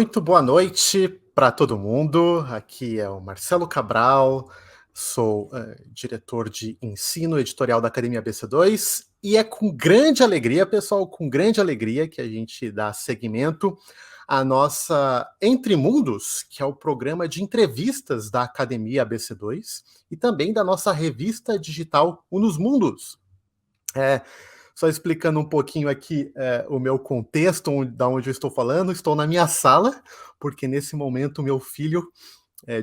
Muito boa noite para todo mundo. Aqui é o Marcelo Cabral, sou diretor de ensino editorial da Academia BC2 e é com grande alegria, pessoal, com grande alegria que a gente dá seguimento à nossa Entre Mundos, que é o programa de entrevistas da Academia BC2 e também da nossa revista digital Unos Mundos. Só explicando um pouquinho aqui o meu contexto, da onde eu estou falando, estou na minha sala, porque nesse momento o meu filho,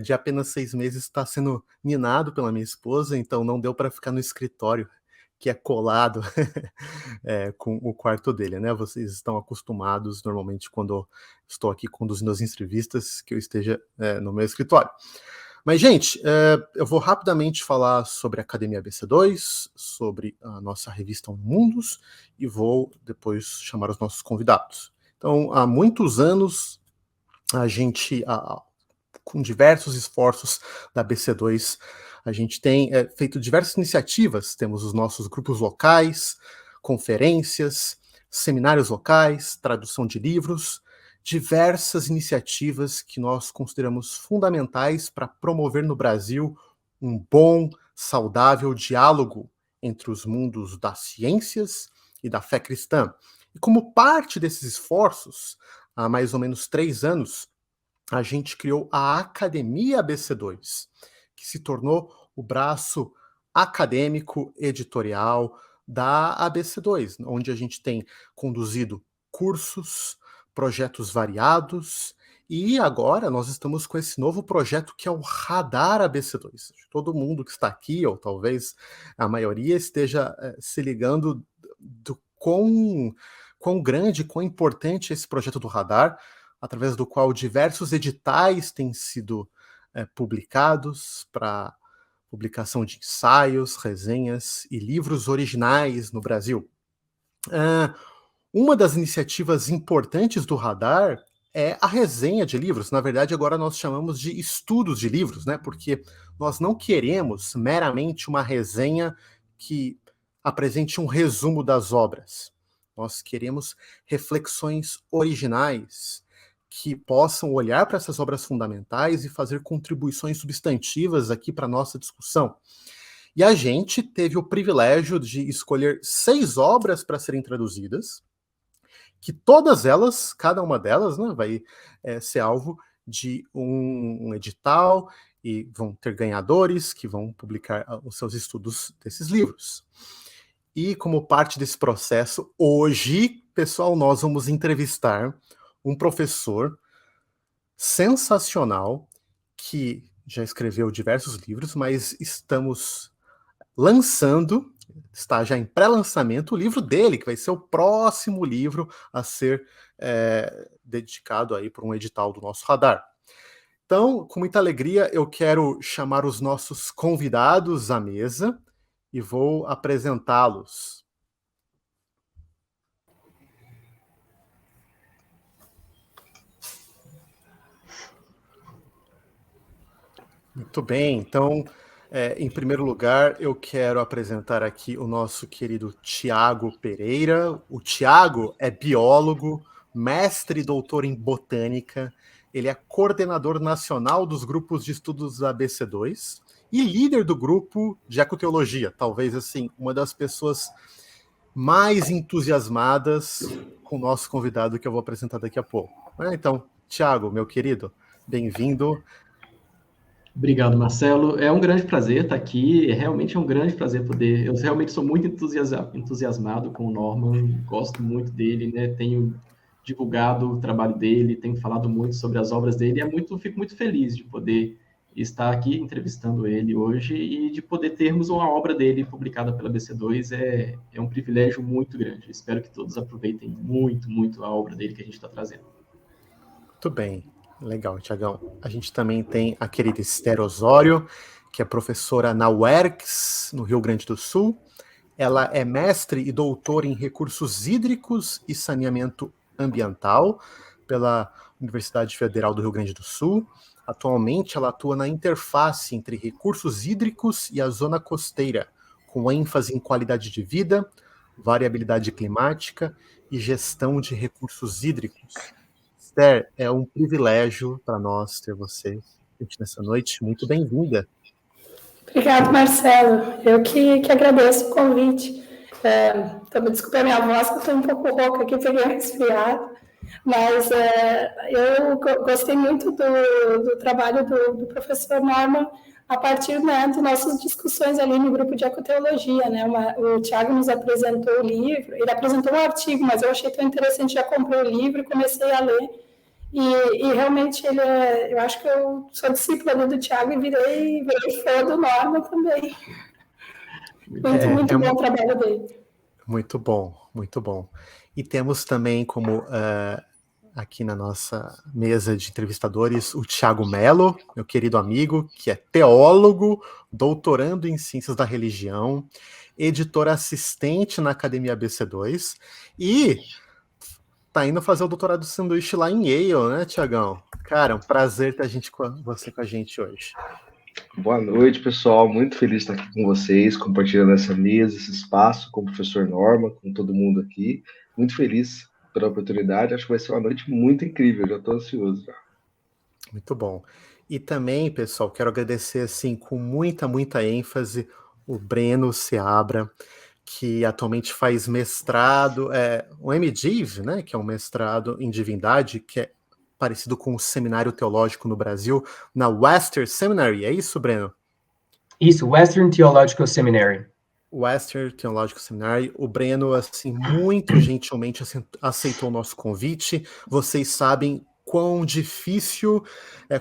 de apenas 6 meses, está sendo ninado pela minha esposa, então não deu para ficar no escritório, que é colado com o quarto dele, né? Vocês estão acostumados, normalmente, quando estou aqui conduzindo as entrevistas, que eu esteja no meu escritório. Mas, gente, eu vou rapidamente falar sobre a Academia BC2, sobre a nossa revista Mundos, e vou depois chamar os nossos convidados. Então, há muitos anos, a gente, com diversos esforços da BC2, a gente tem feito diversas iniciativas. Temos os nossos grupos locais, conferências, seminários locais, tradução de livros, diversas iniciativas que nós consideramos fundamentais para promover no Brasil um bom, saudável diálogo entre os mundos das ciências e da fé cristã. E como parte desses esforços, há mais ou menos 3 anos, a gente criou a Academia BC2, que se tornou o braço acadêmico editorial da ABC2, onde a gente tem conduzido cursos, projetos variados, e agora nós estamos com esse novo projeto que é o Radar ABC2. Todo mundo que está aqui, ou talvez a maioria, esteja se ligando do quão grande, quão importante é esse projeto do Radar, através do qual diversos editais têm sido publicados para publicação de ensaios, resenhas e livros originais no Brasil. Uma das iniciativas importantes do Radar é a resenha de livros. Na verdade, agora nós chamamos de estudos de livros, né? Porque nós não queremos meramente uma resenha que apresente um resumo das obras. Nós queremos reflexões originais que possam olhar para essas obras fundamentais e fazer contribuições substantivas aqui para a nossa discussão. E a gente teve o privilégio de escolher 6 obras para serem traduzidas, que todas elas, cada uma delas, né, vai ser alvo de um edital e vão ter ganhadores que vão publicar os seus estudos desses livros. E como parte desse processo, hoje, pessoal, nós vamos entrevistar um professor sensacional que já escreveu diversos livros, mas estamos lançando, está já em pré-lançamento, o livro dele, que vai ser o próximo livro a ser dedicado aí por um edital do nosso Radar. Então, com muita alegria, eu quero chamar os nossos convidados à mesa e vou apresentá-los. Muito bem, então, em primeiro lugar, eu quero apresentar aqui o nosso querido Tiago Pereira. O Tiago é biólogo, mestre e doutor em botânica, ele é coordenador nacional dos grupos de estudos da ABC2 e líder do grupo de ecoteologia, talvez, assim, uma das pessoas mais entusiasmadas com o nosso convidado que eu vou apresentar daqui a pouco. Então, Tiago, meu querido, bem-vindo. Obrigado, Marcelo. É um grande prazer estar aqui. Realmente é um grande prazer poder. Eu realmente sou muito entusiasmado com o Norman, gosto muito dele, né? Tenho divulgado o trabalho dele, tenho falado muito sobre as obras dele. Fico muito feliz de poder estar aqui entrevistando ele hoje e de poder termos uma obra dele publicada pela BC2. É um privilégio muito grande. Espero que todos aproveitem muito, muito a obra dele que a gente está trazendo. Muito bem. Legal, Tiagão. A gente também tem a querida Esther Osório, que é professora na UERGS, no Rio Grande do Sul. Ela é mestre e doutora em recursos hídricos e saneamento ambiental pela Universidade Federal do Rio Grande do Sul. Atualmente, ela atua na interface entre recursos hídricos e a zona costeira, com ênfase em qualidade de vida, variabilidade climática e gestão de recursos hídricos. Esther, é um privilégio para nós ter você aqui nessa noite. Muito bem-vinda. Obrigado, Marcelo. Eu que agradeço o convite. Me desculpe a minha voz, que eu estou um pouco rouca aqui, peguei um resfriado. Mas eu gostei muito do trabalho do professor Norman a partir, né, de nossas discussões ali no grupo de ecoteologia, né? O Tiago nos apresentou o livro, ele apresentou um artigo, mas eu achei tão interessante, já comprei o livro e comecei a ler. E realmente eu acho que eu sou discípula do Tiago e virei fã do Norman também. Muito bom o trabalho dele. Muito bom, muito bom. E temos também como aqui na nossa mesa de entrevistadores o Tiago Mello, meu querido amigo, que é teólogo, doutorando em Ciências da Religião, editor assistente na Academia ABC2 e tá indo fazer o doutorado de sanduíche lá em Yale, né, Tiagão? Cara, um prazer ter você com a gente hoje. Boa noite, pessoal. Muito feliz de estar aqui com vocês, compartilhando essa mesa, esse espaço com o professor Norma, com todo mundo aqui. Muito feliz pela oportunidade. Acho que vai ser uma noite muito incrível. Já estou ansioso. Muito bom. E também, pessoal, quero agradecer assim com muita ênfase o Breno Seabra, que atualmente faz mestrado, o MDiv, né, que é um mestrado em divindade, que é parecido com o Seminário Teológico no Brasil, na Western Seminary, é isso, Breno? Isso, Western Theological Seminary. Western Theological Seminary. O Breno, assim, muito gentilmente aceitou o nosso convite. Vocês sabem quão difícil,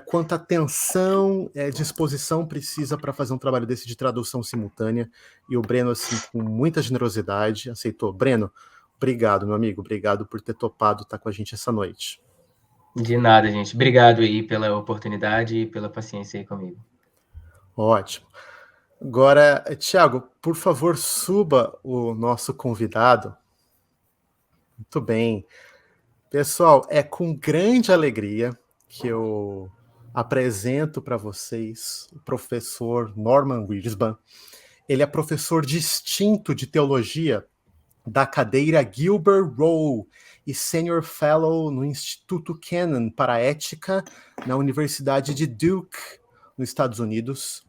quanta atenção, disposição precisa para fazer um trabalho desse de tradução simultânea. E o Breno, assim, com muita generosidade, aceitou. Breno, obrigado, meu amigo. Obrigado por ter topado estar com a gente essa noite. De nada, gente. Obrigado aí pela oportunidade e pela paciência aí comigo. Ótimo. Agora, Tiago, por favor, suba o nosso convidado. Muito bem. Pessoal, é com grande alegria que eu apresento para vocês o professor Norman Wirsba. Ele é professor distinto de teologia da cadeira Gilbert Rowe e Senior Fellow no Instituto Kennan para a Ética na Universidade de Duke, nos Estados Unidos.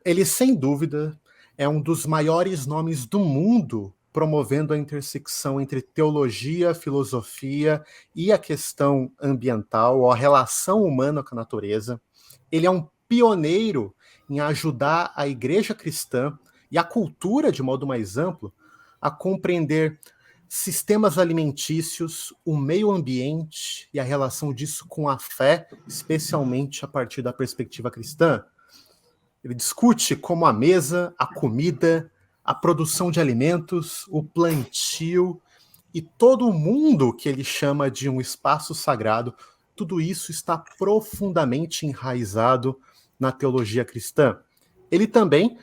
Ele, sem dúvida, é um dos maiores nomes do mundo promovendo a intersecção entre teologia, filosofia e a questão ambiental, ou a relação humana com a natureza. Ele é um pioneiro em ajudar a igreja cristã e a cultura, de modo mais amplo, a compreender sistemas alimentícios, o meio ambiente e a relação disso com a fé, especialmente a partir da perspectiva cristã. Ele discute como a mesa, a comida, a produção de alimentos, o plantio e todo o mundo que ele chama de um espaço sagrado, tudo isso está profundamente enraizado na teologia cristã. Ele também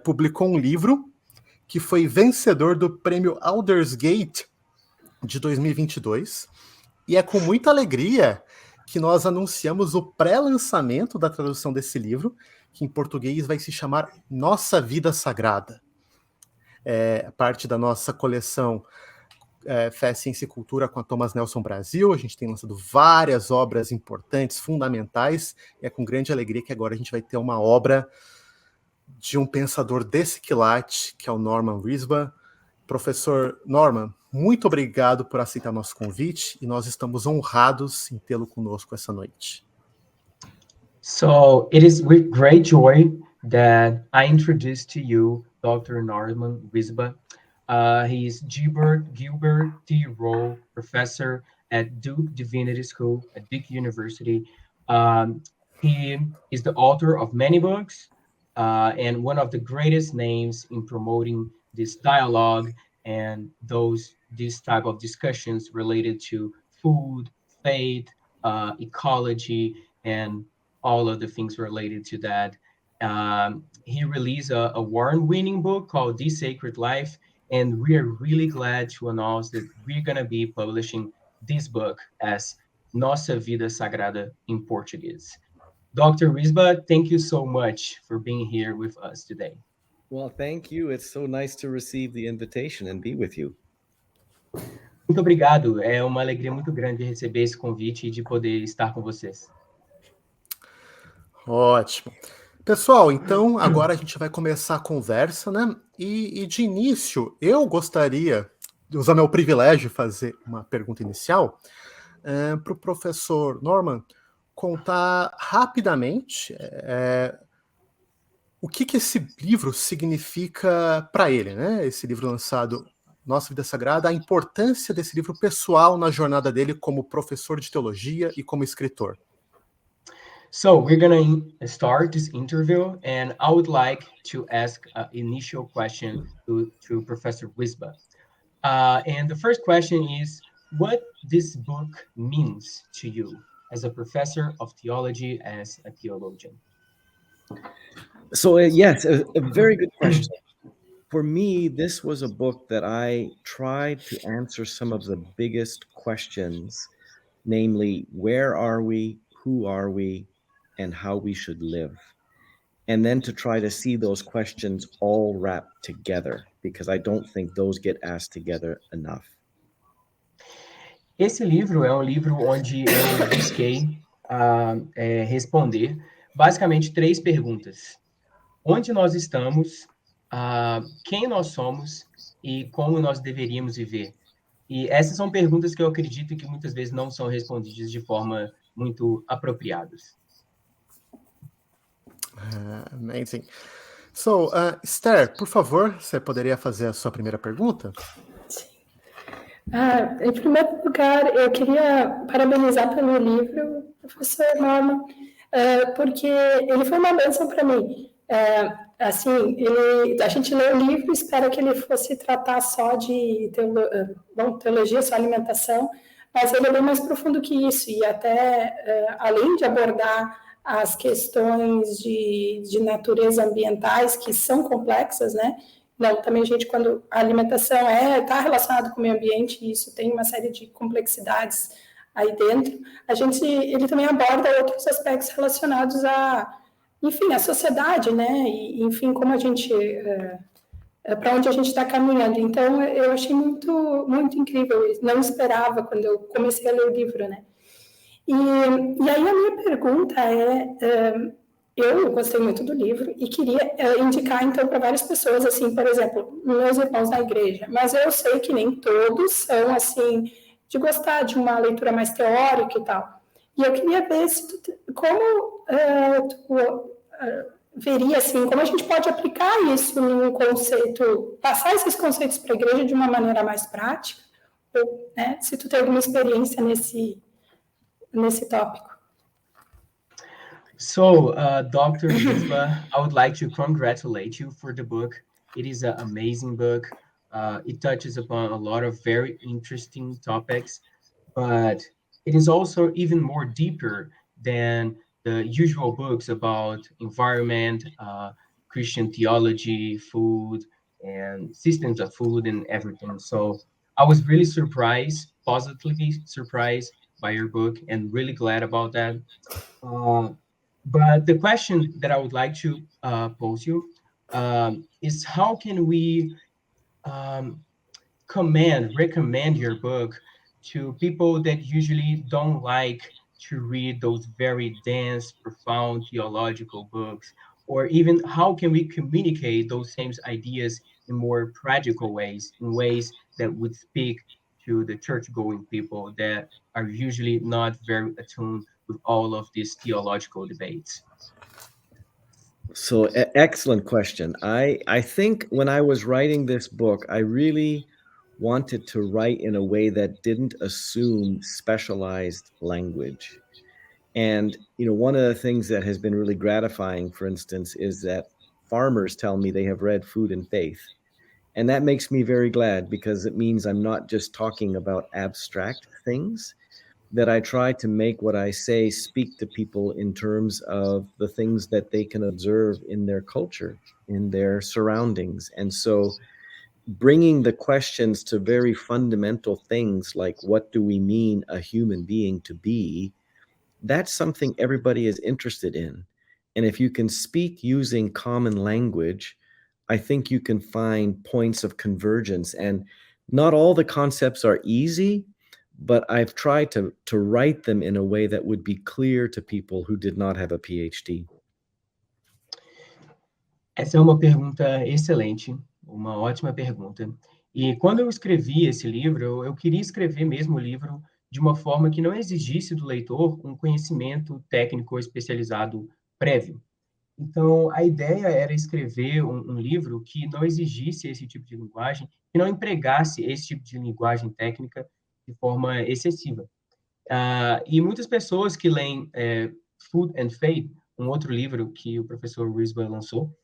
publicou um livro que foi vencedor do prêmio Aldersgate de 2022, e é com muita alegria que nós anunciamos o pré-lançamento da tradução desse livro, que em português vai se chamar Nossa Vida Sagrada. É parte da nossa coleção Fé, Ciência e Cultura com a Thomas Nelson Brasil. A gente tem lançado várias obras importantes, fundamentais, e é com grande alegria que agora a gente vai ter uma obra de um pensador desse quilate, que é o Norman Wirsba. Professor Norman, muito obrigado por aceitar nosso convite e nós estamos honrados em tê-lo conosco essa noite. So, it is with great joy that I introduce to you Dr. Norman Wirsba. He is Gilbert T. Rowe Professor at Duke Divinity School at Duke University. He is the author of many books and one of the greatest names in promoting this dialogue and these type of discussions related to food, faith, ecology, and all of the things related to that. He released a Warren-winning book called The Sacred Life, and we are really glad to announce that we're going to be publishing this book as Nossa Vida Sagrada in Portuguese. Dr. Wirsba, thank you so much for being here with us today. Well, thank you. It's so nice to receive the invitation and be with you. Muito obrigado. É uma alegria muito grande receber esse convite e de poder estar com vocês. Ótimo. Pessoal, então agora a gente vai começar a conversa, né? E de início, eu gostaria de usar meu privilégio de fazer uma pergunta inicial para o professor Norman contar rapidamente o que esse livro significa para ele, né? Esse livro lançado, Nossa Vida Sagrada, a importância desse livro pessoal na jornada dele como professor de teologia e como escritor. So we're going to start this interview, and I would like to ask an initial question to Professor Wisba. And the first question is, what this book means to you as a professor of theology, as a theologian? So yes, a very good question. For me, this was a book that I tried to answer some of the biggest questions, namely, where are we, who are we, and how we should live. And then to try to see those questions all wrapped together, because I don't think those get asked together enough. Esse livro é um livro onde eu busquei responder basicamente 3 perguntas. Onde nós estamos, quem nós somos e como nós deveríamos viver. E essas são perguntas que eu acredito que muitas vezes não são respondidas de forma muito apropriadas. Amazing. So, Esther, por favor, você poderia fazer a sua primeira pergunta? Sim. Em primeiro lugar, eu queria parabenizar pelo livro, professor Norman, porque ele foi uma bênção para mim. Assim, a gente lê o livro e espera que ele fosse tratar só de teologia, só alimentação, mas ele é bem mais profundo que isso, e até, além de abordar as questões de natureza ambientais, que são complexas, né? Não, também, gente, quando a alimentação está relacionada com o meio ambiente, e isso tem uma série de complexidades aí dentro, ele também aborda outros aspectos relacionados enfim, a sociedade, né? E, enfim, como a gente... para onde a gente está caminhando. Então, eu achei muito, muito incrível. Eu não esperava quando eu comecei a ler o livro, né? E aí a minha pergunta eu gostei muito do livro e queria indicar, então, para várias pessoas, assim, por exemplo, meus irmãos na igreja, mas eu sei que nem todos são, assim, de gostar de uma leitura mais teórica e tal. E eu queria ver como tu veria, assim, como a gente pode aplicar isso num conceito, passar esses conceitos para a igreja de uma maneira mais prática, ou, né, se tu tem alguma experiência nesse tópico. So, Dr. Wisba, I would like to congratulate you for the book. It is an amazing book. It touches upon a lot of very interesting topics, but it is also even more deeper than the usual books about environment, Christian theology, food, and systems of food and everything. So I was really surprised, positively surprised by your book, and really glad about that. But the question that I would like to pose you is, how can we recommend your book to people that usually don't like to read those very dense, profound theological books? Or even how can we communicate those same ideas in more practical ways, in ways that would speak to the church-going people that are usually not very attuned with all of these theological debates? So excellent question. I think when I was writing this book, I really wanted to write in a way that didn't assume specialized language. And, one of the things that has been really gratifying, for instance, is that farmers tell me they have read Food and Faith. And that makes me very glad, because it means I'm not just talking about abstract things, that I try to make what I say speak to people in terms of the things that they can observe in their culture, in their surroundings. And so bringing the questions to very fundamental things like, what do we mean a human being to be? That's something everybody is interested in. And if you can speak using common language, I think you can find points of convergence. And Not all the concepts are easy, but I've tried to write them in a way that would be clear to people who did not have a PhD. Essa é uma pergunta excelente, uma ótima pergunta. E quando eu escrevi esse livro, eu queria escrever mesmo o livro de uma forma que não exigisse do leitor um conhecimento técnico especializado prévio. Então, a ideia era escrever um livro que não exigisse esse tipo de linguagem, que não empregasse esse tipo de linguagem técnica de forma excessiva. E muitas pessoas que leem Food and Faith, um outro livro que o professor Risba lançou,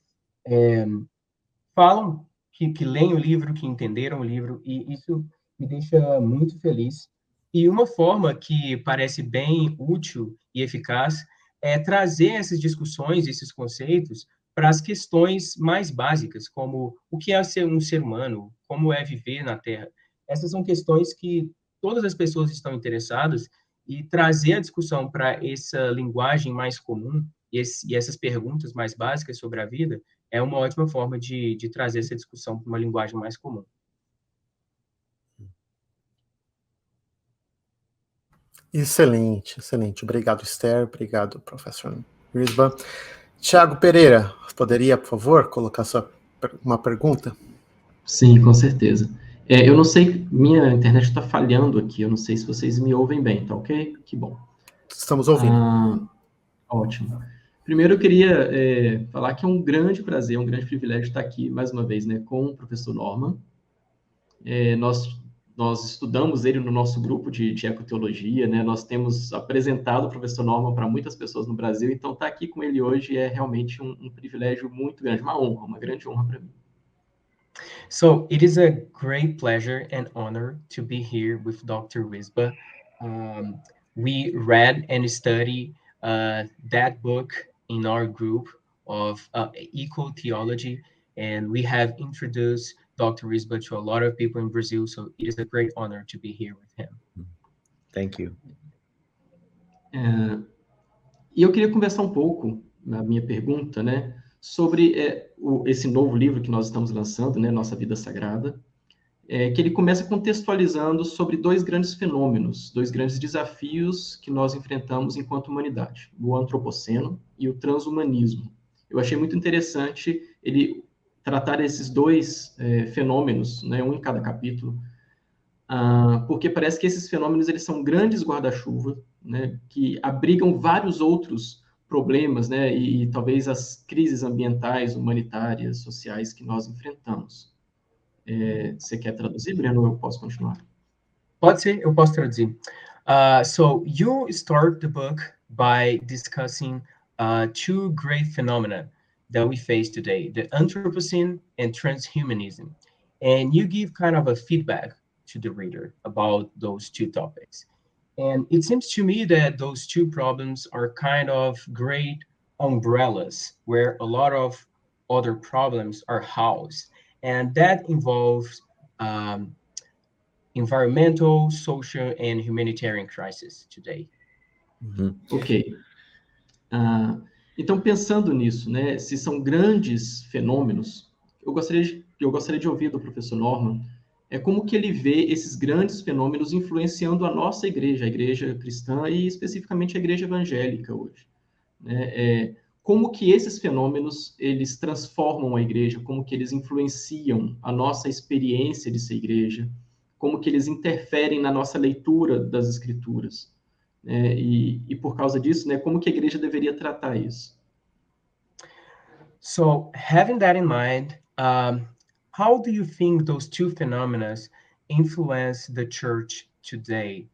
falam que leem o livro, que entenderam o livro, e isso me deixa muito feliz. E uma forma que parece bem útil e eficaz é trazer essas discussões, esses conceitos, para as questões mais básicas, como o que é ser um ser humano, como é viver na Terra. Essas são questões que todas as pessoas estão interessadas, e trazer a discussão para essa linguagem mais comum e essas perguntas mais básicas sobre a vida é uma ótima forma de trazer essa discussão para uma linguagem mais comum. Excelente, excelente. Obrigado, Esther. Obrigado, professor Risba. Tiago Pereira, poderia, por favor, colocar uma pergunta? Sim, com certeza. Eu não sei, minha internet está falhando aqui, eu não sei se vocês me ouvem bem, tá ok? Que bom. Estamos ouvindo. Ótimo. Primeiro eu queria falar que é um grande prazer, um grande privilégio estar aqui mais uma vez, né, com o professor Norman. Nós estudamos ele no nosso grupo de ecoteologia, né? Nós temos apresentado o professor Norman para muitas pessoas no Brasil, então estar aqui com ele hoje é realmente um privilégio muito grande, uma honra, uma grande honra para mim. So it is a great pleasure and honor to be here with Dr. Risba. We read and studied that book in our group of eco-theology, and we have introduced Dr. Risba to a lot of people in Brazil, so it is a great honor to be here with him. Thank you. E eu queria conversar um pouco, na minha pergunta, né, sobre esse novo livro que nós estamos lançando, né, Nossa Vida Sagrada, que ele começa contextualizando sobre dois grandes fenômenos, dois grandes desafios que nós enfrentamos enquanto humanidade, o antropoceno e o transhumanismo. Eu achei muito interessante ele tratar esses dois fenômenos, né, um em cada capítulo, porque parece que esses fenômenos eles são grandes guarda-chuva, né, que abrigam vários outros problemas, né, e talvez as crises ambientais, humanitárias, sociais que nós enfrentamos. Você quer traduzir, Breno, ou eu posso continuar? Pode ser, eu posso traduzir. So you start the book by discussing two great phenomena that we face today, the Anthropocene and transhumanism. And you give kind of a feedback to the reader about those two topics. And it seems to me that those two problems are kind of great umbrellas where a lot of other problems are housed. And that involves environmental, social, and humanitarian crisis today. Ok. Então, pensando nisso, né, se são grandes fenômenos, eu gostaria de ouvir do professor Norman como que ele vê esses grandes fenômenos influenciando a nossa igreja, a igreja cristã e especificamente a igreja evangélica hoje. Né? Como que esses fenômenos, eles transformam a igreja, como que eles influenciam a nossa experiência de ser igreja, como que eles interferem na nossa leitura das escrituras. E por causa disso, né, como que a igreja deveria tratar isso? So, having that in mind, how do you think those two phenomena influence the church today?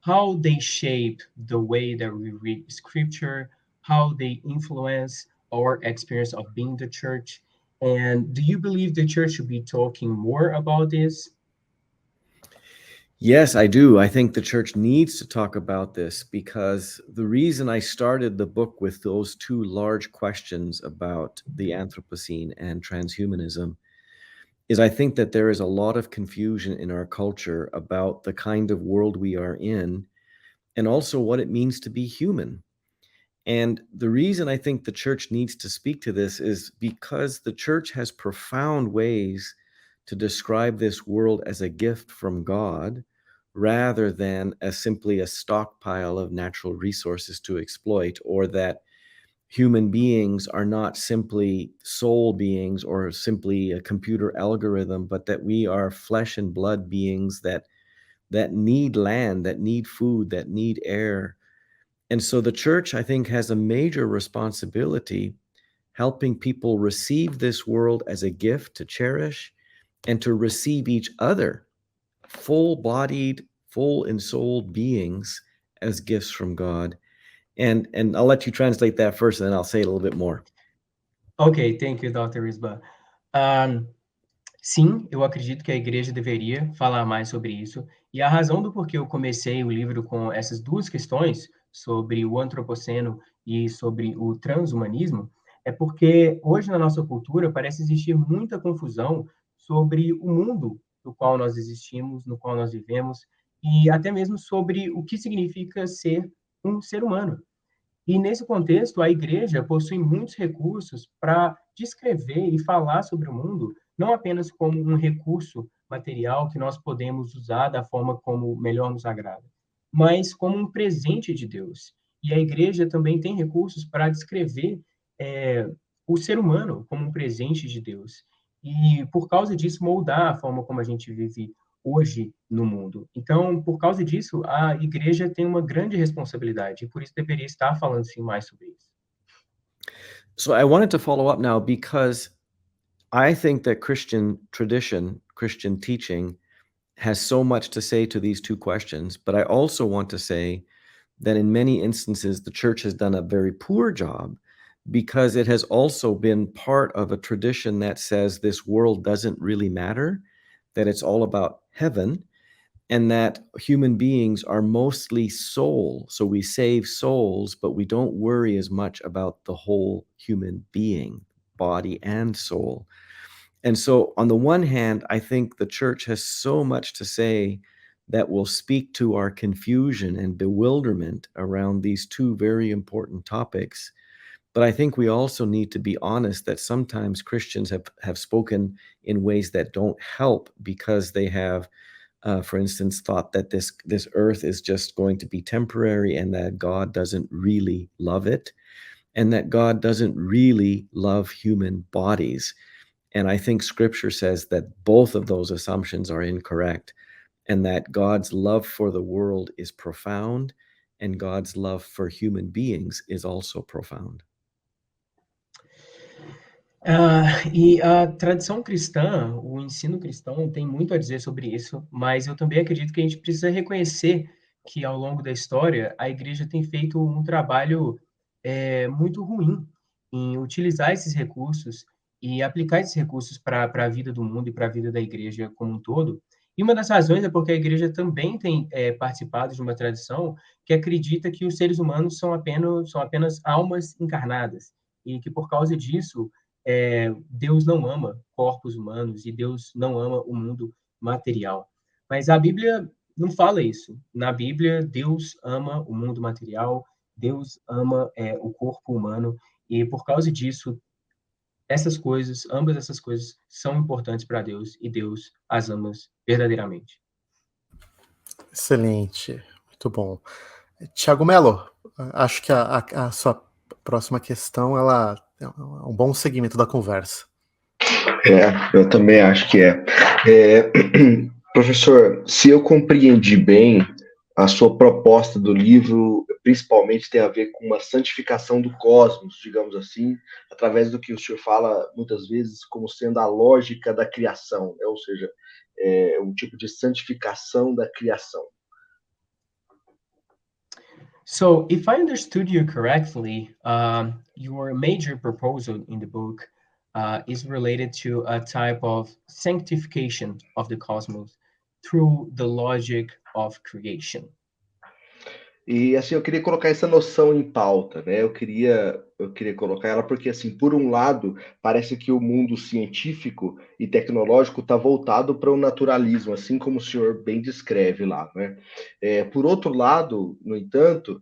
How they shape the way that we read scripture, how they influence our experience of being the church? And do you believe the church should be talking more about this? Yes, I do. I think the church needs to talk about this because the reason I started the book with those two large questions about the Anthropocene and transhumanism is I think that there is a lot of confusion in our culture about the kind of world we are in and also what it means to be human. And the reason I think the church needs to speak to this is because the church has profound ways to describe this world as a gift from God rather than as simply a stockpile of natural resources to exploit, or that human beings are not simply soul beings or simply a computer algorithm, but that we are flesh and blood beings that need land, that need food, that need air. And so the church, I think, has a major responsibility helping people receive this world as a gift to cherish and to receive each other, full-bodied, full-ensouled beings, as gifts from God. And I'll let you translate that first, and then I'll say it a little bit more. Ok, thank you, Dr. Risba. Sim, eu acredito que a igreja deveria falar mais sobre isso. E a razão do porquê eu comecei o livro com essas duas questões, sobre o antropoceno e sobre o transhumanismo, é porque hoje na nossa cultura parece existir muita confusão sobre o mundo no qual nós existimos, no qual nós vivemos, e até mesmo sobre o que significa ser um ser humano. E nesse contexto, a igreja possui muitos recursos para descrever e falar sobre o mundo, não apenas como um recurso material que nós podemos usar da forma como melhor nos agrada, mas como um presente de Deus. E a igreja também tem recursos para descrever o ser humano como um presente de Deus. E, por causa disso, moldar a forma como a gente vive hoje no mundo. Então, por causa disso, a igreja tem uma grande responsabilidade e por isso deveria estar falando sim mais sobre isso. So I wanted to follow up now because I think that Christian tradition, Christian teaching has so much to say to these two questions, but I also want to say that in many instances the church has done a very poor job because it has also been part of a tradition that says this world doesn't really matter, that it's all about heaven, and that human beings are mostly soul. So we save souls, but we don't worry as much about the whole human being, body and soul. And so on the one hand, I think the church has so much to say that will speak to our confusion and bewilderment around these two very important topics. But I think we also need to be honest that sometimes Christians have spoken in ways that don't help because they have, for instance, thought that this earth is just going to be temporary and that God doesn't really love it, and that God doesn't really love human bodies. And I think Scripture says that both of those assumptions are incorrect, and that God's love for the world is profound, and God's love for human beings is also profound. E a tradição cristã, o ensino cristão tem muito a dizer sobre isso, mas eu também acredito que a gente precisa reconhecer que ao longo da história a igreja tem feito um trabalho muito ruim em utilizar esses recursos e aplicar esses recursos para a vida do mundo e para a vida da igreja como um todo. E uma das razões é porque a igreja também tem participado de uma tradição que acredita que os seres humanos são apenas almas encarnadas e que por causa disso Deus não ama corpos humanos e Deus não ama o mundo material. Mas a Bíblia não fala isso. Na Bíblia, Deus ama o mundo material, Deus ama o corpo humano, e por causa disso, ambas essas coisas são importantes para Deus e Deus as ama verdadeiramente. Excelente, muito bom. Tiago Melo, acho que a sua próxima questão ela é um bom segmento da conversa. Eu também acho que é. Professor, se eu compreendi bem, a sua proposta do livro principalmente tem a ver com uma santificação do cosmos, digamos assim, através do que o senhor fala muitas vezes como sendo a lógica da criação, né? Ou seja, um tipo de santificação da criação. So, if I understood you correctly, your major proposal in the book is related to a type of sanctification of the cosmos through the logic of creation. E assim, eu queria colocar essa noção em pauta, né? Eu queria eu queria colocar ela porque, assim, por um lado, parece que o mundo científico e tecnológico está voltado para o naturalismo, assim como o senhor bem descreve lá, né? Por outro lado, no entanto,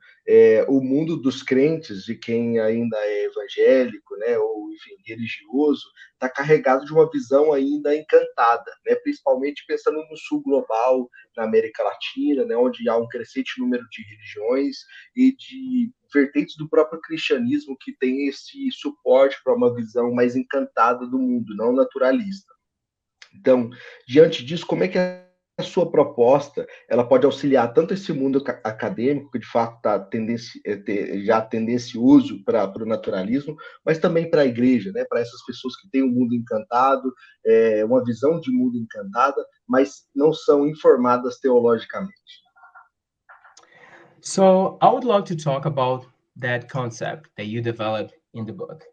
o mundo dos crentes, de quem ainda é evangélico, né, ou enfim, religioso, está carregado de uma visão ainda encantada, né? Principalmente pensando no sul global, na América Latina, né, onde há um crescente número de religiões e de vertentes do próprio cristianismo que tem esse suporte para uma visão mais encantada do mundo, não naturalista. Então, diante disso, como é que a sua proposta ela pode auxiliar tanto esse mundo acadêmico, que de fato está já tendencioso para o naturalismo, mas também para a igreja, né? Para essas pessoas que têm um mundo encantado, uma visão de mundo encantada, mas não são informadas teologicamente. So I would like to talk about that concept that you developed in the book.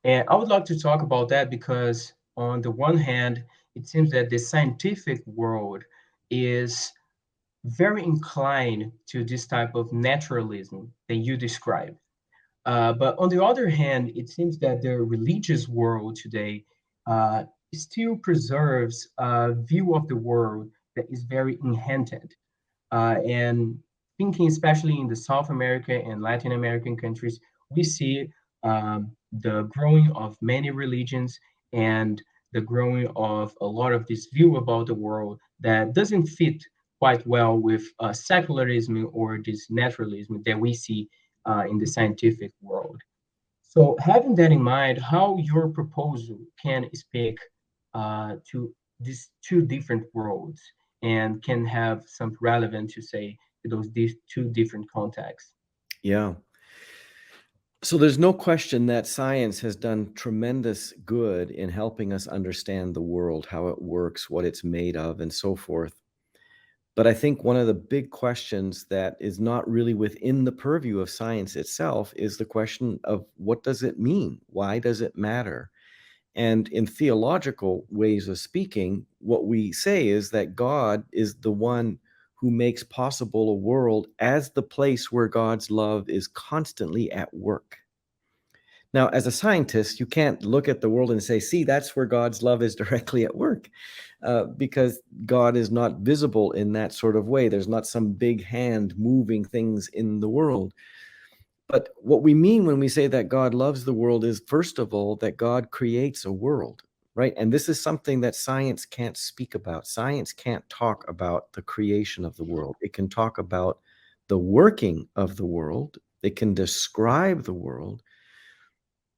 And I would like to talk about that because, on the one hand, it seems that the scientific world is very inclined to this type of naturalism that you described. But on the other hand, it seems that the religious world today still preserves a view of the world that is very enhanced. And thinking especially in the South America and Latin American countries, we see the growing of many religions and the growing of a lot of this view about the world that doesn't fit quite well with secularism or this naturalism that we see in the scientific world. So having that in mind, how your proposal can speak to these two different worlds and can have some relevance to say to these two different contexts. Yeah. So there's no question that science has done tremendous good in helping us understand the world, how it works, what it's made of, and so forth. But I think one of the big questions that is not really within the purview of science itself is the question of what does it mean? Why does it matter? And in theological ways of speaking, what we say is that God is the one who makes possible a world as the place where God's love is constantly at work. Now, as a scientist, you can't look at the world and say, see, that's where God's love is directly at work, because God is not visible in that sort of way. There's not some big hand moving things in the world. But what we mean when we say that God loves the world is, first of all, that God creates a world, right? And this is something that science can't speak about. Science can't talk about the creation of the world. It can talk about the working of the world. It can describe the world.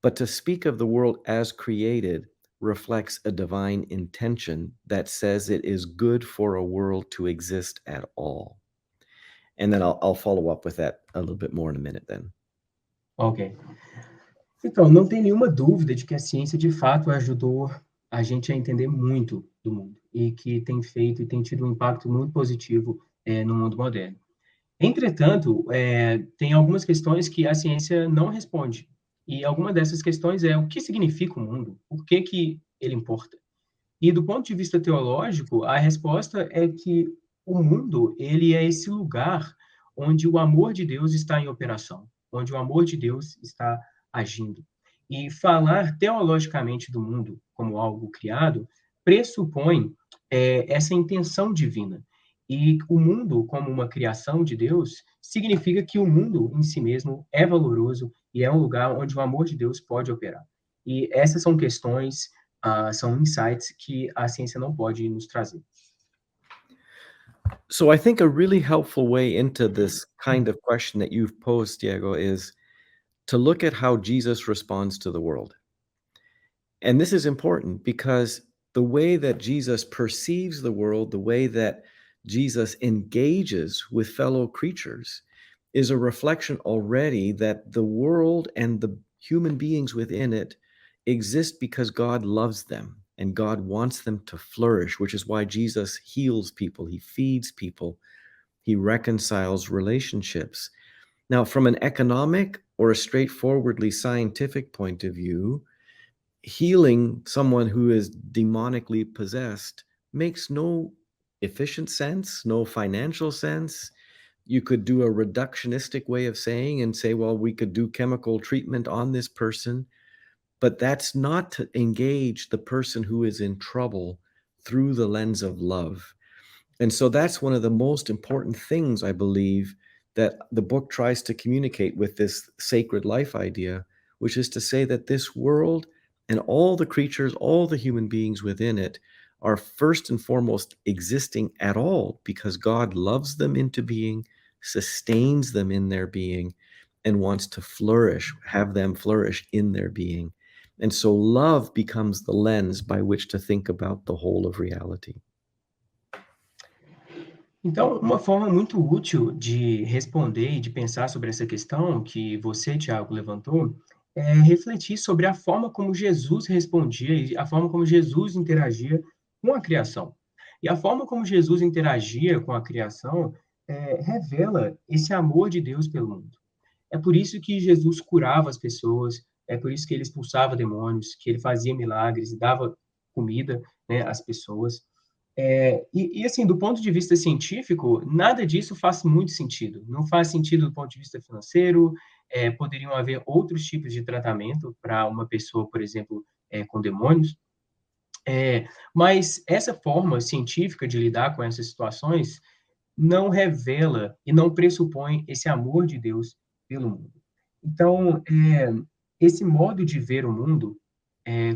But to speak of the world as created reflects a divine intention that says it is good for a world to exist at all. And then I'll follow up with that a little bit more in a minute then. Ok. Então, não tem nenhuma dúvida de que a ciência, de fato, ajudou a gente a entender muito do mundo e que tem feito e tem tido um impacto muito positivo no mundo moderno. Entretanto, tem algumas questões que a ciência não responde. E alguma dessas questões é o que significa o mundo? Por que ele importa? E do ponto de vista teológico, a resposta é que o mundo, ele é esse lugar onde o amor de Deus está em operação, onde o amor de Deus está agindo. E falar teologicamente do mundo como algo criado pressupõe essa intenção divina. E o mundo, como uma criação de Deus, significa que o mundo em si mesmo é valoroso e é um lugar onde o amor de Deus pode operar. E essas são questões, são insights que a ciência não pode nos trazer. So I think a really helpful way into this kind of question that you've posed, Diego, is to look at how Jesus responds to the world. And this is important because the way that Jesus perceives the world, the way that Jesus engages with fellow creatures, is a reflection already that the world and the human beings within it exist because God loves them and God wants them to flourish, which is why Jesus heals people, he feeds people, he reconciles relationships. Now, from an economic or a straightforwardly scientific point of view, healing someone who is demonically possessed makes no efficient sense, no financial sense. You could do a reductionistic way of saying and say, well, we could do chemical treatment on this person, but that's not to engage the person who is in trouble through the lens of love. And so that's one of the most important things, I believe, that the book tries to communicate with this sacred life idea, which is to say that this world and all the creatures, all the human beings within it are first and foremost existing at all because God loves them into being, sustains them in their being, and wants to flourish, have them flourish in their being. And so love becomes the lens by which to think about the whole of reality. Então, uma forma muito útil de responder e de pensar sobre essa questão que você, Tiago, levantou, é refletir sobre a forma como Jesus respondia e a forma como Jesus interagia com a criação. E a forma como Jesus interagia com a criação revela esse amor de Deus pelo mundo. É por isso que Jesus curava as pessoas, é por isso que ele expulsava demônios, que ele fazia milagres e dava comida, né, às pessoas. Assim, do ponto de vista científico, nada disso faz muito sentido. Não faz sentido do ponto de vista financeiro, poderiam haver outros tipos de tratamento para uma pessoa, por exemplo, com demônios. Mas essa forma científica de lidar com essas situações não revela e não pressupõe esse amor de Deus pelo mundo. Então, esse modo de ver o mundo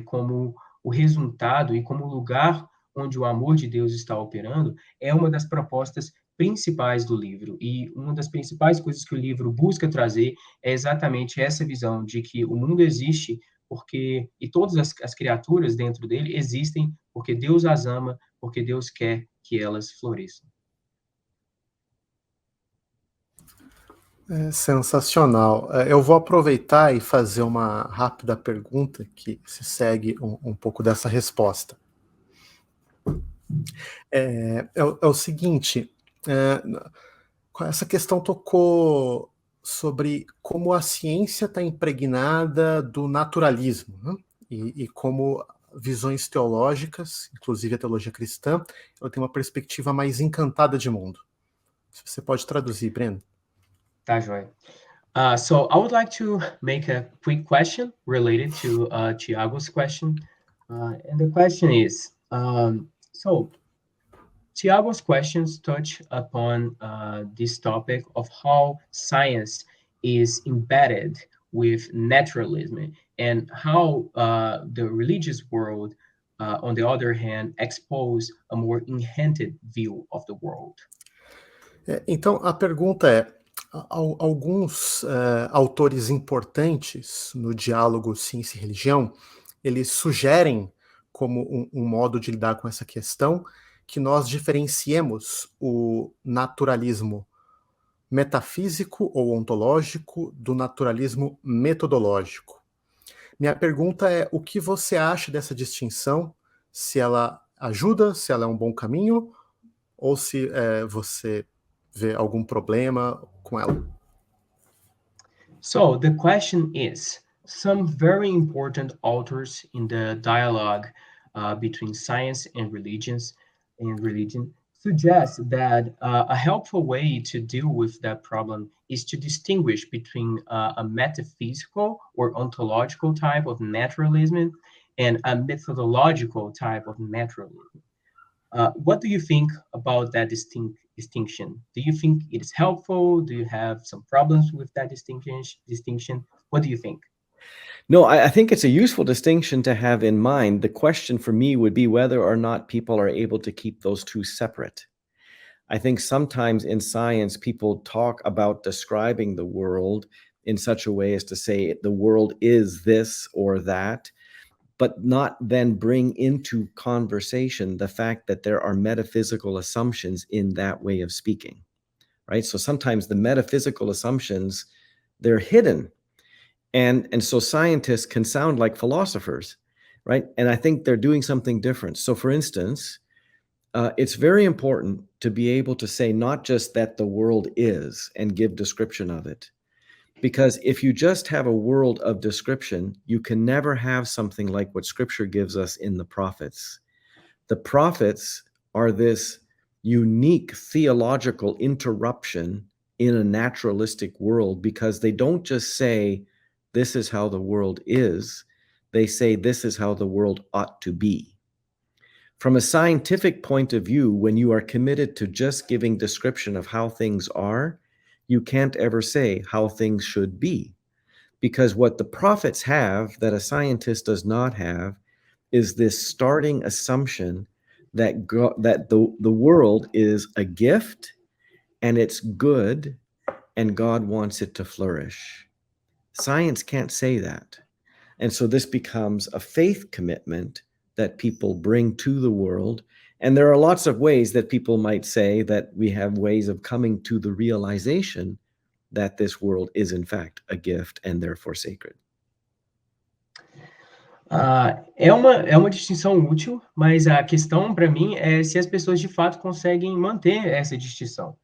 como o resultado e como o lugar onde o amor de Deus está operando, é uma das propostas principais do livro. E uma das principais coisas que o livro busca trazer é exatamente essa visão de que o mundo existe porque, e todas as criaturas dentro dele existem porque Deus as ama, porque Deus quer que elas floresçam. Sensacional. Eu vou aproveitar e fazer uma rápida pergunta que se segue um pouco dessa resposta. É o seguinte, essa questão tocou sobre como a ciência está impregnada do naturalismo, né? E como visões teológicas, inclusive a teologia cristã, ela tem uma perspectiva mais encantada de mundo. Se você pode traduzir, Breno. Tá, joia. So I would like to make a quick question related to Tiago's question. And the question is, so Tiago's questions touch upon this topic of how science is embedded with naturalism and how the religious world, on the other hand, expose a more enhanced view of the world. Então, a pergunta é, alguns autores importantes no diálogo ciência e religião, eles sugerem como um modo de lidar com essa questão que nós diferenciemos o naturalismo metafísico ou ontológico do naturalismo metodológico. Minha pergunta é, o que você acha dessa distinção? Se ela ajuda, se ela é um bom caminho, ou se você vê algum problema com ela? So the question is, some very important authors in the dialogue between science and religion suggest that a helpful way to deal with that problem is to distinguish between a metaphysical or ontological type of naturalism and a methodological type of naturalism. What do you think about that distinction? Do you think it is helpful? Do you have some problems with that distinction? What do you think? No, I think it's a useful distinction to have in mind. The question for me would be whether or not people are able to keep those two separate. I think sometimes in science, people talk about describing the world in such a way as to say the world is this or that, but not then bring into conversation the fact that there are metaphysical assumptions in that way of speaking, right? So sometimes the metaphysical assumptions, they're hidden. And so scientists can sound like philosophers, right? And I think they're doing something different. So for instance, it's very important to be able to say not just that the world is and give description of it, because if you just have a world of description, you can never have something like what Scripture gives us in the prophets. The prophets are this unique theological interruption in a naturalistic world, because they don't just say, this is how the world is. They say, this is how the world ought to be. From a scientific point of view, when you are committed to just giving description of how things are, you can't ever say how things should be. Because what the prophets have that a scientist does not have is this starting assumption that the world is a gift and it's good and God wants it to flourish. Science can't say that. And so this becomes a faith commitment that people bring to the world. And there are lots of ways that people might say that we have ways of coming to the realization that this world is in fact a gift and therefore sacred. É uma distinção útil, mas a questão para mim é se as pessoas de fato conseguem manter essa distinção.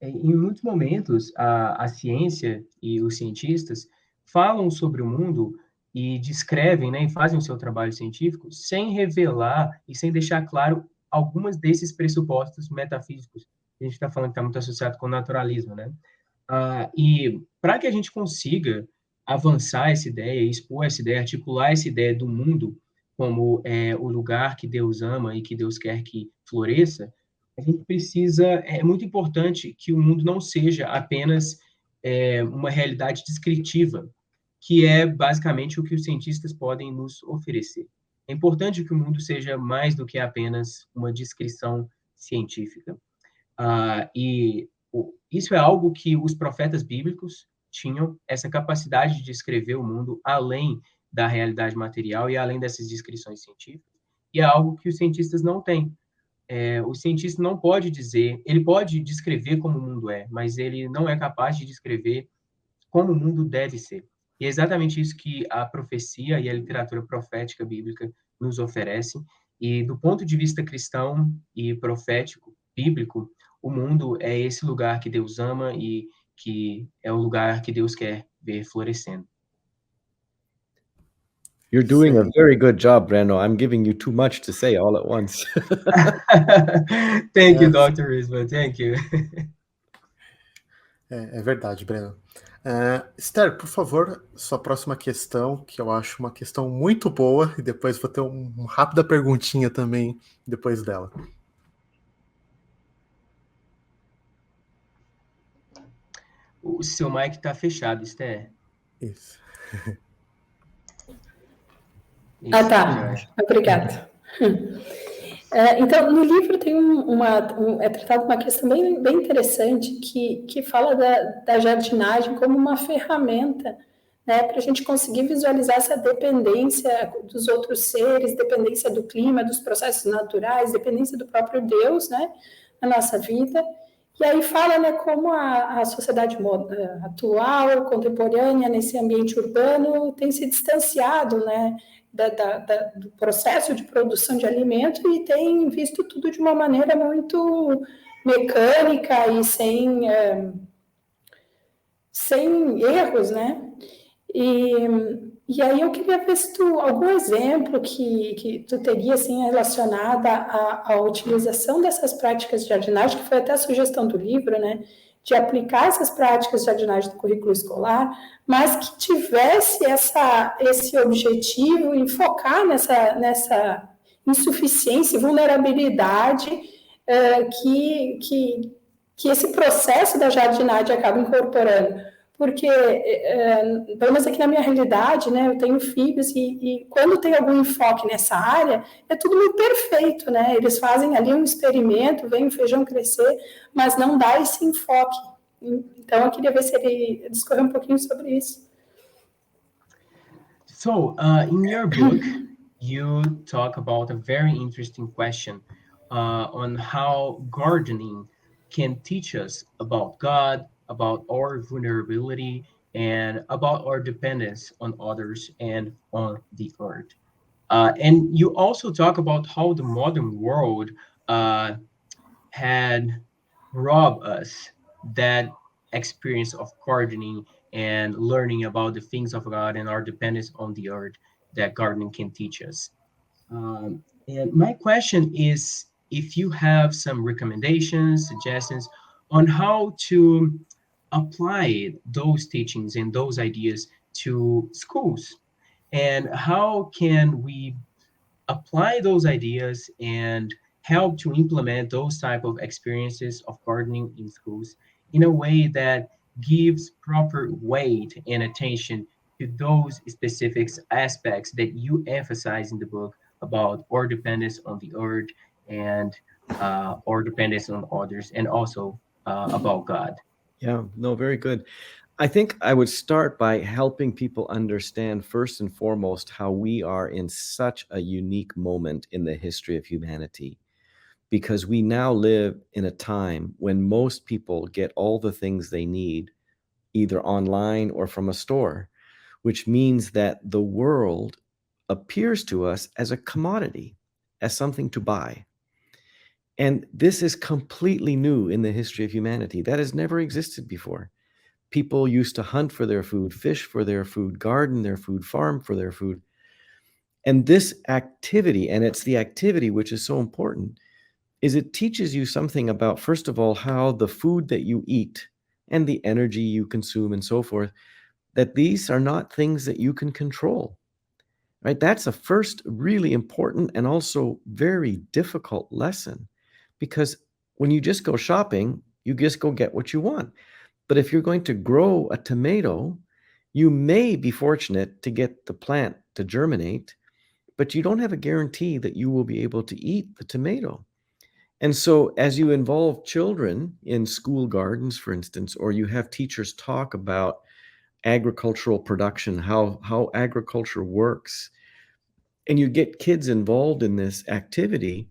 Em muitos momentos, a ciência e os cientistas falam sobre o mundo e descrevem, né, e fazem o seu trabalho científico sem revelar e sem deixar claro algumas desses pressupostos metafísicos. A gente está falando que está muito associado com o naturalismo, né? E para que a gente consiga avançar essa ideia, expor essa ideia, articular essa ideia do mundo como o lugar que Deus ama e que Deus quer que floresça, a gente precisa, é muito importante que o mundo não seja apenas uma realidade descritiva, que é basicamente o que os cientistas podem nos oferecer. É importante que o mundo seja mais do que apenas uma descrição científica. E isso é algo que os profetas bíblicos tinham, essa capacidade de descrever o mundo além da realidade material e além dessas descrições científicas, e é algo que os cientistas não têm. O cientista não pode dizer, ele pode descrever como o mundo é, mas ele não é capaz de descrever como o mundo deve ser. E é exatamente isso que a profecia e a literatura profética bíblica nos oferecem. E do ponto de vista cristão e profético bíblico, o mundo é esse lugar que Deus ama e que é o lugar que Deus quer ver florescendo. You're doing a very good job, Breno. I'm giving you too much to say all at once. Thank you, Dr. Risba. Thank you. É verdade, Breno. Esther, por favor, sua próxima questão, que eu acho uma questão muito boa, e depois vou ter uma rápida perguntinha também depois dela. O seu mic está fechado, Esther. Isso. Tá. Obrigada. Então, no livro tem é tratado uma questão bem interessante que fala da jardinagem como uma ferramenta, né, para a gente conseguir visualizar essa dependência dos outros seres, dependência do clima, dos processos naturais, dependência do próprio Deus, né, na nossa vida. E aí fala, né, como a sociedade atual, contemporânea, nesse ambiente urbano, tem se distanciado, né, do processo de produção de alimento e tem visto tudo de uma maneira muito mecânica e sem erros, né? E aí eu queria ver se algum exemplo que tu teria assim, relacionado à utilização dessas práticas de jardinagem, que foi até a sugestão do livro, né? De aplicar essas práticas de jardinagem no currículo escolar, mas que tivesse esse objetivo e focar nessa insuficiência e vulnerabilidade que esse processo da jardinagem acaba incorporando. Porque, pelo menos aqui na minha realidade, né, eu tenho filhos e quando tem algum enfoque nessa área, é tudo muito perfeito, né? Eles fazem ali um experimento, veem o feijão crescer, mas não dá esse enfoque. Então, eu queria ver se ele discorrer um pouquinho sobre isso. So, in your book, you talk about a very interesting question on how gardening can teach us about God, about our vulnerability, and about our dependence on others and on the earth. And you also talk about how the modern world had robbed us that experience of gardening and learning about the things of God and our dependence on the earth that gardening can teach us. And my question is if you have some recommendations, suggestions on how to apply those teachings and those ideas to schools? And how can we apply those ideas and help to implement those type of experiences of gardening in schools in a way that gives proper weight and attention to those specific aspects that you emphasize in the book about our dependence on the earth and our dependence on others, and also about God. Yeah, no, very good. I think I would start by helping people understand first and foremost how we are in such a unique moment in the history of humanity, because we now live in a time when most people get all the things they need either online or from a store, which means that the world appears to us as a commodity, as something to buy. And this is completely new in the history of humanity. That has never existed before. People used to hunt for their food, fish for their food, garden their food, farm for their food. And this activity, and it's the activity which is so important, is it teaches you something about, first of all, how the food that you eat and the energy you consume and so forth, that these are not things that you can control, right? That's a first really important and also very difficult lesson, because when you just go shopping, you just go get what you want. But if you're going to grow a tomato, you may be fortunate to get the plant to germinate, but you don't have a guarantee that you will be able to eat the tomato. And so as you involve children in school gardens, for instance, or you have teachers talk about agricultural production, how agriculture works, and you get kids involved in this activity,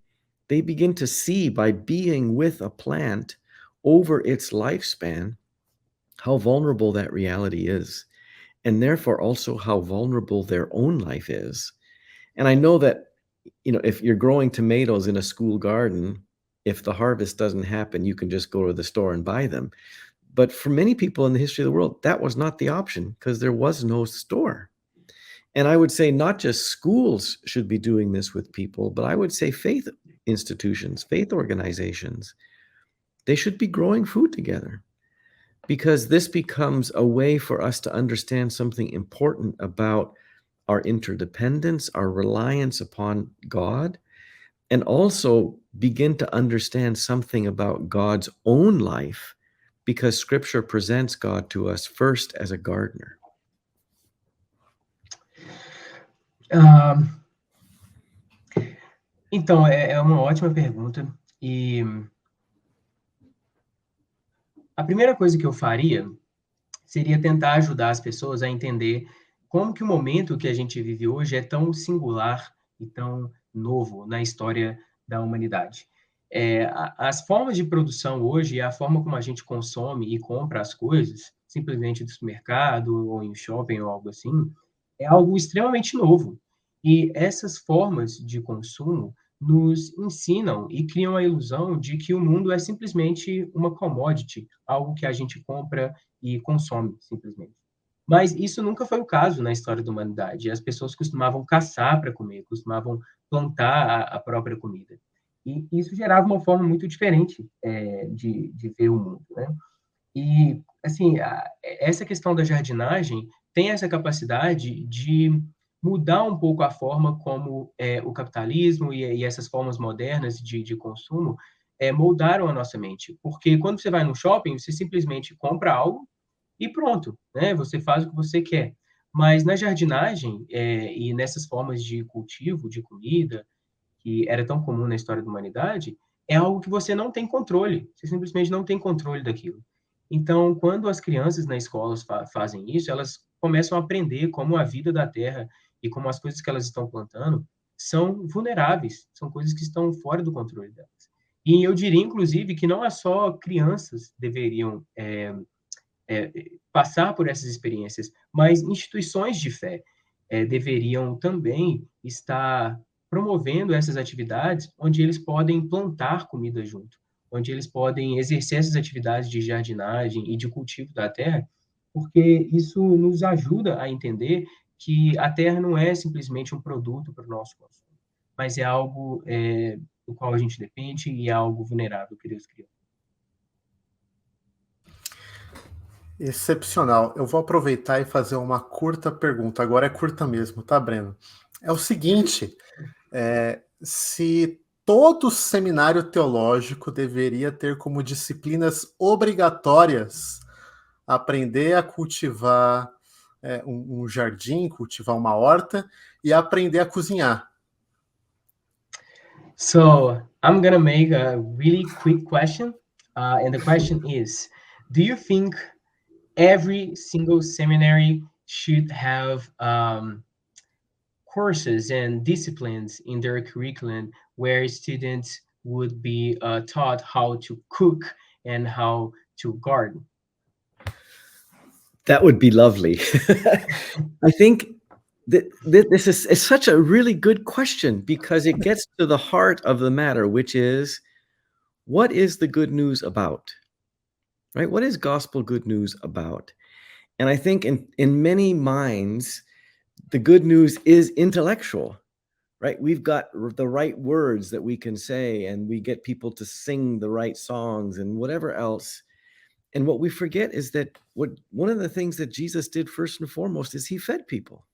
they begin to see, by being with a plant over its lifespan, how vulnerable that reality is, and therefore also how vulnerable their own life is. And I know that, if you're growing tomatoes in a school garden, if the harvest doesn't happen, you can just go to the store and buy them. But for many people in the history of the world, that was not the option, because there was no store. And I would say not just schools should be doing this with people, but I would say faith institutions, faith organizations, they should be growing food together, because this becomes a way for us to understand something important about our interdependence, our reliance upon God, and also begin to understand something about God's own life, because Scripture presents God to us first as a gardener. Então, é uma ótima pergunta. E a primeira coisa que eu faria seria tentar ajudar as pessoas a entender como que o momento que a gente vive hoje é tão singular e tão novo na história da humanidade. As formas de produção hoje, a forma como a gente consome e compra as coisas, simplesmente do supermercado ou em shopping ou algo assim, é algo extremamente novo. E essas formas de consumo nos ensinam e criam a ilusão de que o mundo é simplesmente uma commodity, algo que a gente compra e consome, simplesmente. Mas isso nunca foi o caso na história da humanidade. As pessoas costumavam caçar para comer, costumavam plantar a própria comida. E isso gerava uma forma muito diferente de ver o mundo, né? E, assim, essa questão da jardinagem tem essa capacidade de mudar um pouco a forma como o capitalismo e essas formas modernas de consumo moldaram a nossa mente. Porque quando você vai no shopping, você simplesmente compra algo e pronto, né? Você faz o que você quer. Mas na jardinagem e nessas formas de cultivo de comida, que era tão comum na história da humanidade, é algo que você não tem controle. Você simplesmente não tem controle daquilo. Então, quando as crianças na escola fazem isso, elas começam a aprender como a vida da terra e como as coisas que elas estão plantando são vulneráveis, são coisas que estão fora do controle delas. E eu diria, inclusive, que não é só crianças deveriam passar por essas experiências, mas instituições de fé deveriam também estar promovendo essas atividades onde eles podem plantar comida junto, onde eles podem exercer essas atividades de jardinagem e de cultivo da terra, porque isso nos ajuda a entender que a terra não é simplesmente um produto para o nosso consumo, mas é algo do qual a gente depende e é algo vulnerável que Deus criou. Excepcional. Eu vou aproveitar e fazer uma curta pergunta. Agora é curta mesmo, tá, Breno? É o seguinte: se todo seminário teológico deveria ter como disciplinas obrigatórias aprender a cultivar um jardim, cultivar uma horta e aprender a cozinhar. So I'm gonna make a really quick question, and the question is: do you think every single seminary should have courses and disciplines in their curriculum where students would be taught how to cook and how to garden? That would be lovely. I think that this is such a really good question because it gets to the heart of the matter, which is, what is the good news about? Right? What is gospel good news about? And I think in many minds, the good news is intellectual, right? We've got the right words that we can say, and we get people to sing the right songs and whatever else. And what we forget is that one of the things that Jesus did first and foremost is he fed people.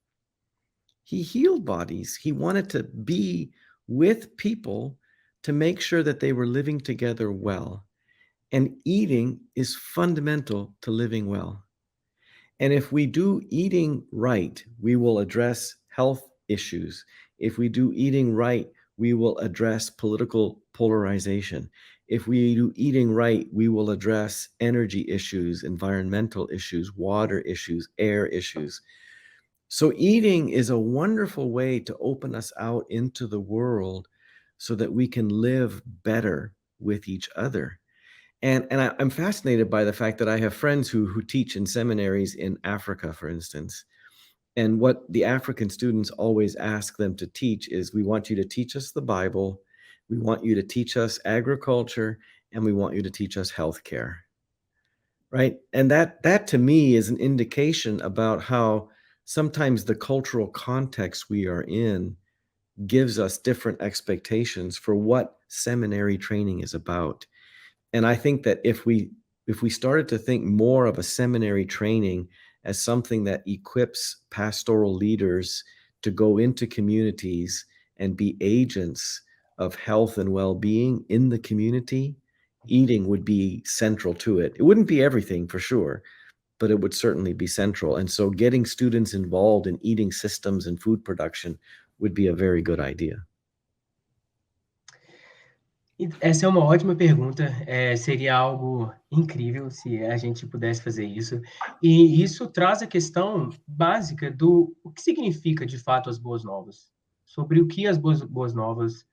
He healed bodies. He wanted to be with people to make sure that they were living together well. And eating is fundamental to living well. And if we do eating right, we will address health issues. If we do eating right, we will address political polarization. If we do eating right, we will address energy issues, environmental issues, water issues, air issues. So eating is a wonderful way to open us out into the world so that we can live better with each other. And I'm fascinated by the fact that I have friends who teach in seminaries in Africa, for instance. And what the African students always ask them to teach is, we want you to teach us the Bible, we want you to teach us agriculture, and we want you to teach us healthcare. Right? And that to me is an indication about how sometimes the cultural context we are in gives us different expectations for what seminary training is about. And I think that if we started to think more of a seminary training as something that equips pastoral leaders to go into communities and be agents of health and well-being in the community, eating would be central to it. It wouldn't be everything for sure, but it would certainly be central. And so getting students involved in eating systems and food production would be a very good idea. Essa é uma ótima pergunta. Seria algo incrível se a gente pudesse fazer isso. E isso traz a questão básica do o que significa, de fato, as boas novas. Sobre o que as boas novas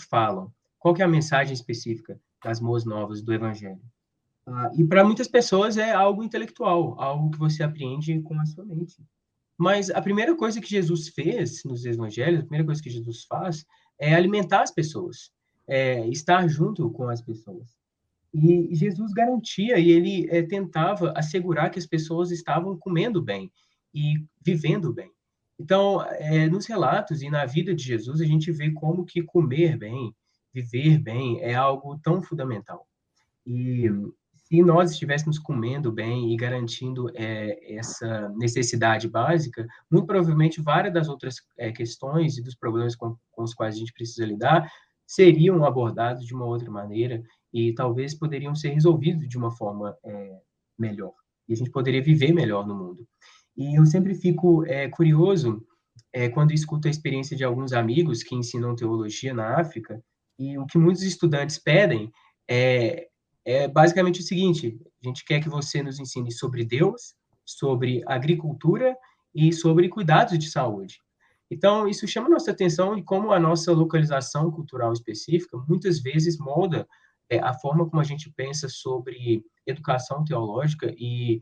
falam. Qual que é a mensagem específica das boas novas do Evangelho? E para muitas pessoas é algo intelectual, algo que você apreende com a sua mente. Mas a primeira coisa que Jesus fez nos Evangelhos, a primeira coisa que Jesus faz é alimentar as pessoas. Estar junto com as pessoas. E Jesus garantia e ele tentava assegurar que as pessoas estavam comendo bem e vivendo bem. Então, nos relatos e na vida de Jesus, a gente vê como que comer bem, viver bem é algo tão fundamental. E se nós estivéssemos comendo bem e garantindo essa necessidade básica, muito provavelmente várias das outras questões e dos problemas com os quais a gente precisa lidar seriam abordados de uma outra maneira e talvez poderiam ser resolvidos de uma forma melhor. E a gente poderia viver melhor no mundo. E eu sempre fico curioso quando escuto a experiência de alguns amigos que ensinam teologia na África, e o que muitos estudantes pedem é basicamente o seguinte: a gente quer que você nos ensine sobre Deus, sobre agricultura e sobre cuidados de saúde. Então, isso chama nossa atenção e como a nossa localização cultural específica muitas vezes molda a forma como a gente pensa sobre educação teológica e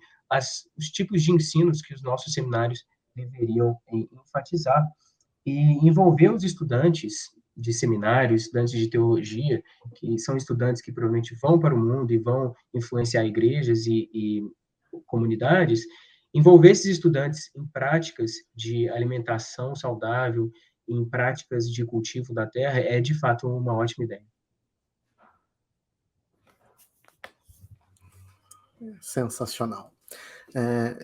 os tipos de ensinos que os nossos seminários deveriam enfatizar. E envolver os estudantes de seminários, estudantes de teologia, que são estudantes que provavelmente vão para o mundo e vão influenciar igrejas e comunidades, envolver esses estudantes em práticas de alimentação saudável, em práticas de cultivo da terra, é de fato uma ótima ideia. Sensacional.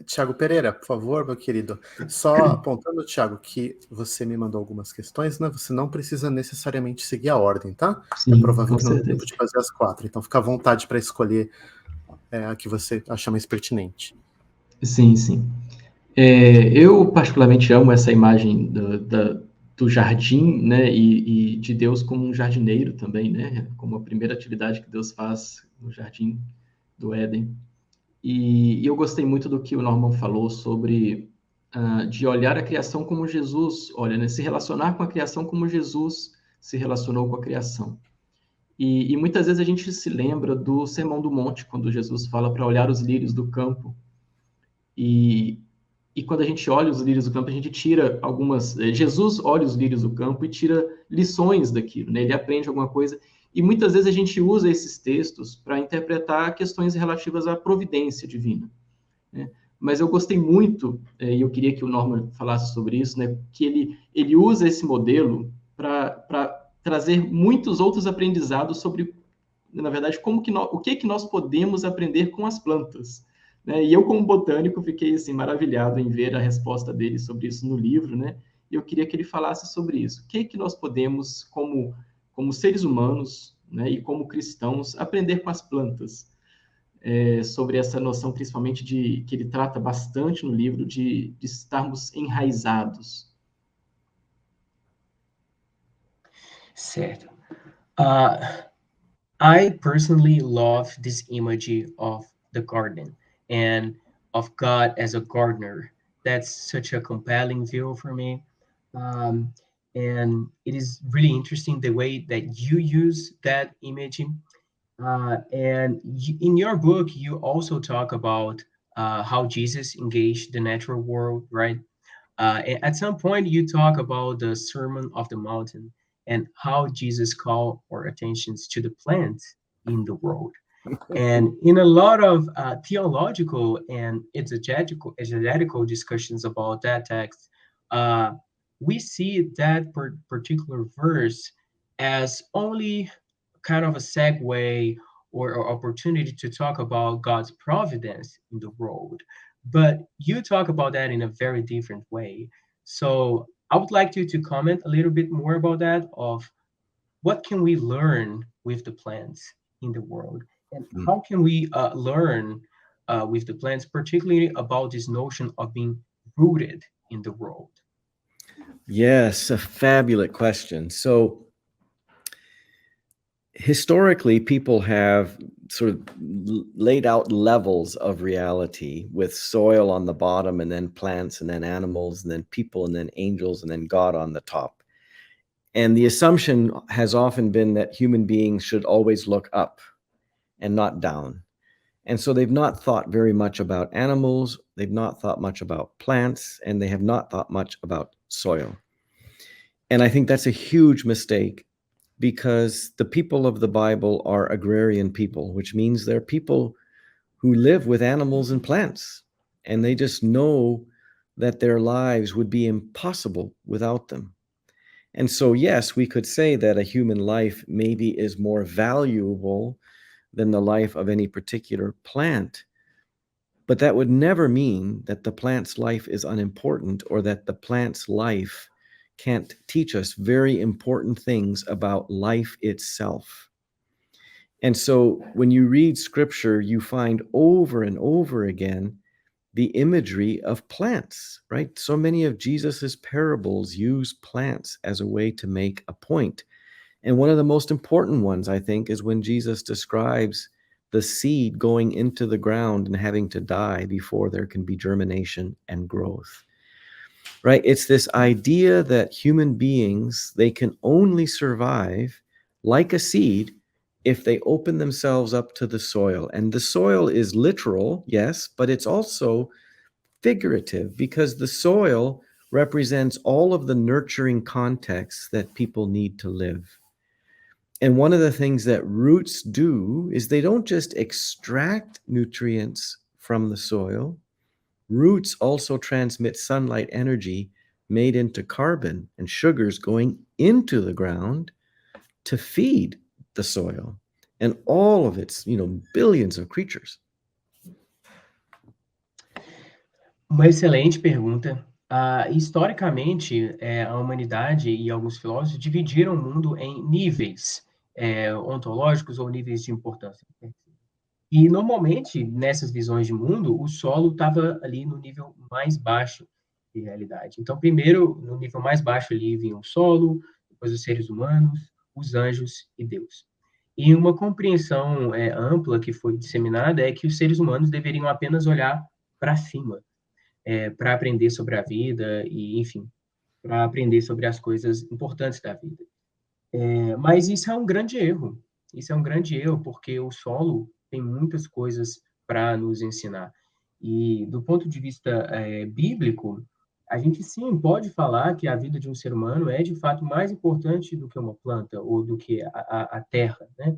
Tiago Pereira, por favor, meu querido. Só apontando, Tiago, que você me mandou algumas questões, né? Você não precisa necessariamente seguir a ordem, tá? Sim, provável com que não dê tempo certeza. de fazer as 4, então fica à vontade para escolher a que você acha mais pertinente. Sim, sim. Eu particularmente amo essa imagem do jardim, né, e de Deus como um jardineiro também, né, como a primeira atividade que Deus faz no jardim do Éden. E eu gostei muito do que o Norman falou sobre de olhar a criação como Jesus olha, né, se relacionar com a criação como Jesus se relacionou com a criação. E muitas vezes a gente se lembra do Sermão do Monte, quando Jesus fala para olhar os lírios do campo. E quando a gente olha os lírios do campo, a gente tira algumas. Jesus olha os lírios do campo e tira lições daquilo, né? Ele aprende alguma coisa. E muitas vezes a gente usa esses textos para interpretar questões relativas à providência divina, né? Mas eu gostei muito, e eu queria que o Norman falasse sobre isso, né? Que ele usa esse modelo para trazer muitos outros aprendizados sobre, na verdade, o que nós podemos aprender com as plantas, né? E eu, como botânico, fiquei assim maravilhado em ver a resposta dele sobre isso no livro, né? E eu queria que ele falasse sobre isso. O que nós podemos, como seres humanos, né, e como cristãos, aprender com as plantas, sobre essa noção, principalmente que ele trata bastante no livro, de estarmos enraizados. Certo. I personally love this imagery of the garden and of God as a gardener. That's such a compelling view for me. Um, and it is really interesting the way that you use that image. And in your book, you also talk about how Jesus engaged the natural world, right? At some point, you talk about the Sermon of the Mountain and how Jesus called our attentions to the plants in the world. And in a lot of theological and exegetical discussions about that text, uh, we see that particular verse as only kind of a segue or opportunity to talk about God's providence in the world. But you talk about that in a very different way. So I would like you to comment a little bit more about that, of what can we learn with the plants in the world, and how can we learn with the plants, particularly about this notion of being rooted in the world. Yes, a fabulous question. So historically, people have sort of laid out levels of reality with soil on the bottom, and then plants, and then animals, and then people, and then angels, and then God on the top. And the assumption has often been that human beings should always look up and not down. And so they've not thought very much about animals, they've not thought much about plants, and they have not thought much about soil. And I think that's a huge mistake, because the people of the Bible are agrarian people, which means they're people who live with animals and plants, and they just know that their lives would be impossible without them. And so, yes, we could say that a human life maybe is more valuable than the life of any particular plant, but that would never mean that the plant's life is unimportant, or that the plant's life can't teach us very important things about life itself. And so when you read scripture, you find over and over again the imagery of plants, right? So many of Jesus's parables use plants as a way to make a point. And one of the most important ones, I think, is when Jesus describes the seed going into the ground and having to die before there can be germination and growth. Right? It's this idea that human beings, they can only survive like a seed if they open themselves up to the soil. And the soil is literal, yes, but it's also figurative, because the soil represents all of the nurturing contexts that people need to live. And one of the things that roots do is they don't just extract nutrients from the soil. Roots also transmit sunlight energy made into carbon and sugars going into the ground to feed the soil and all of its, billions of creatures. Uma excelente pergunta. Historicamente, a humanidade e alguns filósofos dividiram o mundo em níveis ontológicos ou níveis de importância. E, normalmente, nessas visões de mundo, o solo estava ali no nível mais baixo de realidade. Então, primeiro, no nível mais baixo ali vinha o solo, depois os seres humanos, os anjos e Deus. E uma compreensão ampla que foi disseminada é que os seres humanos deveriam apenas olhar para cima, para aprender sobre a vida e, enfim, para aprender sobre as coisas importantes da vida. Mas isso é um grande erro. Isso é um grande erro, porque o solo tem muitas coisas para nos ensinar. E, do ponto de vista bíblico, a gente sim pode falar que a vida de um ser humano é, de fato, mais importante do que uma planta ou do que a terra, né?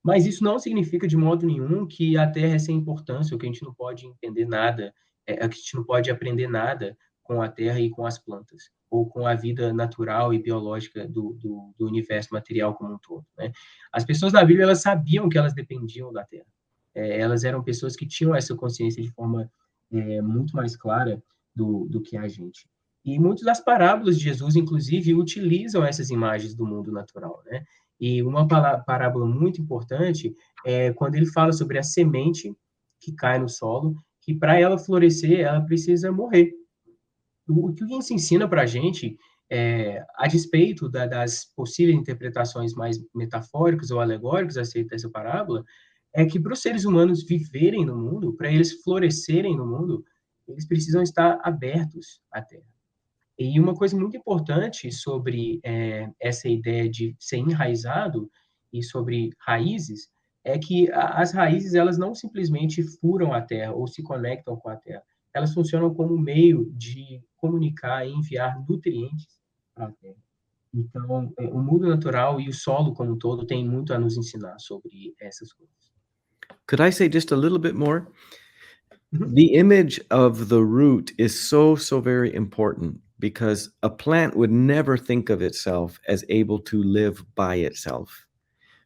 Mas isso não significa, de modo nenhum, que a Terra é sem importância, ou que a gente não pode entender nada, que a gente não pode aprender nada com a Terra e com as plantas, ou com a vida natural e biológica do universo material como um todo, né? As pessoas da Bíblia, elas sabiam que elas dependiam da Terra. Elas eram pessoas que tinham essa consciência de forma muito mais clara do que a gente. E muitas das parábolas de Jesus, inclusive, utilizam essas imagens do mundo natural, né? E uma parábola muito importante é quando ele fala sobre a semente que cai no solo, que para ela florescer, ela precisa morrer. O que isso ensina para a gente, a despeito das possíveis interpretações mais metafóricas ou alegóricas acerca dessa parábola, é que para os seres humanos viverem no mundo, para eles florescerem no mundo, eles precisam estar abertos à terra. E uma coisa muito importante sobre essa ideia de ser enraizado e sobre raízes é que as raízes, elas não simplesmente furam a terra ou se conectam com a terra. Elas funcionam como meio de comunicar e enviar nutrientes para a terra. Então, o mundo natural e o solo como um todo têm muito a nos ensinar sobre essas coisas. Could I say just a little bit more? The image of the root is so very important, because a plant would never think of itself as able to live by itself.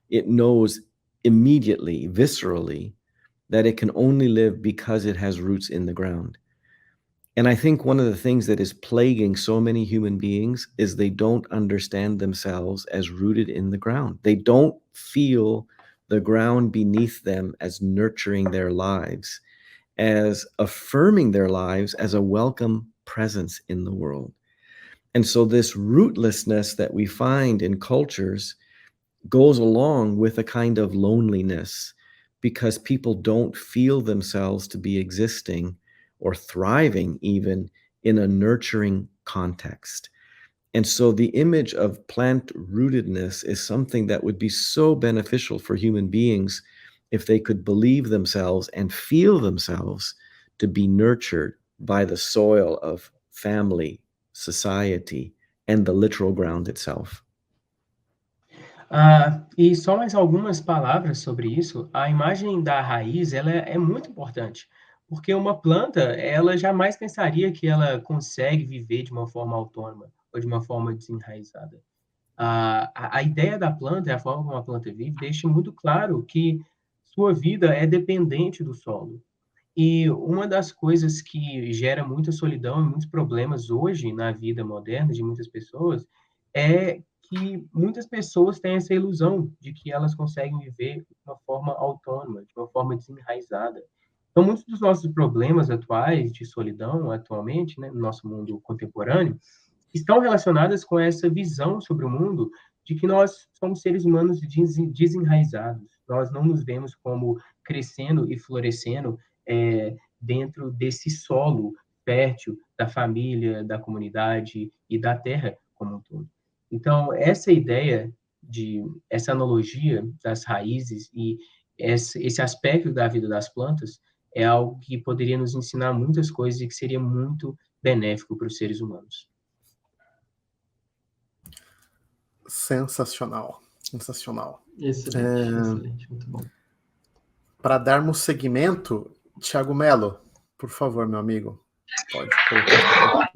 It knows immediately, viscerally, that it can only live because it has roots in the ground. And I think one of the things that is plaguing so many human beings is they don't understand themselves as rooted in the ground. They don't feel the ground beneath them as nurturing their lives, as affirming their lives as a welcome presence in the world. And so this rootlessness that we find in cultures goes along with a kind of loneliness, because people don't feel themselves to be existing or thriving even in a nurturing context. And so the image of plant rootedness is something that would be so beneficial for human beings if they could believe themselves and feel themselves to be nurtured by the soil of family, society, and the literal ground itself. E só mais algumas palavras sobre isso. A imagem da raiz, ela é muito importante, porque uma planta, ela jamais pensaria que ela consegue viver de uma forma autônoma ou de uma forma desenraizada. A ideia da planta, a forma como a planta vive, deixa muito claro que sua vida é dependente do solo. E uma das coisas que gera muita solidão e muitos problemas hoje na vida moderna de muitas pessoas é que muitas pessoas têm essa ilusão de que elas conseguem viver de uma forma autônoma, de uma forma desenraizada. Então, muitos dos nossos problemas atuais de solidão, atualmente, né, no nosso mundo contemporâneo, estão relacionadas com essa visão sobre o mundo de que nós somos seres humanos desenraizados. Nós não nos vemos como crescendo e florescendo dentro desse solo fértil da família, da comunidade e da terra como um todo. Então, essa ideia essa analogia das raízes e esse aspecto da vida das plantas é algo que poderia nos ensinar muitas coisas e que seria muito benéfico para os seres humanos. Sensacional, sensacional. Excelente, muito bom. Para darmos seguimento, Thiago Mello, por favor, meu amigo. Pode colocar.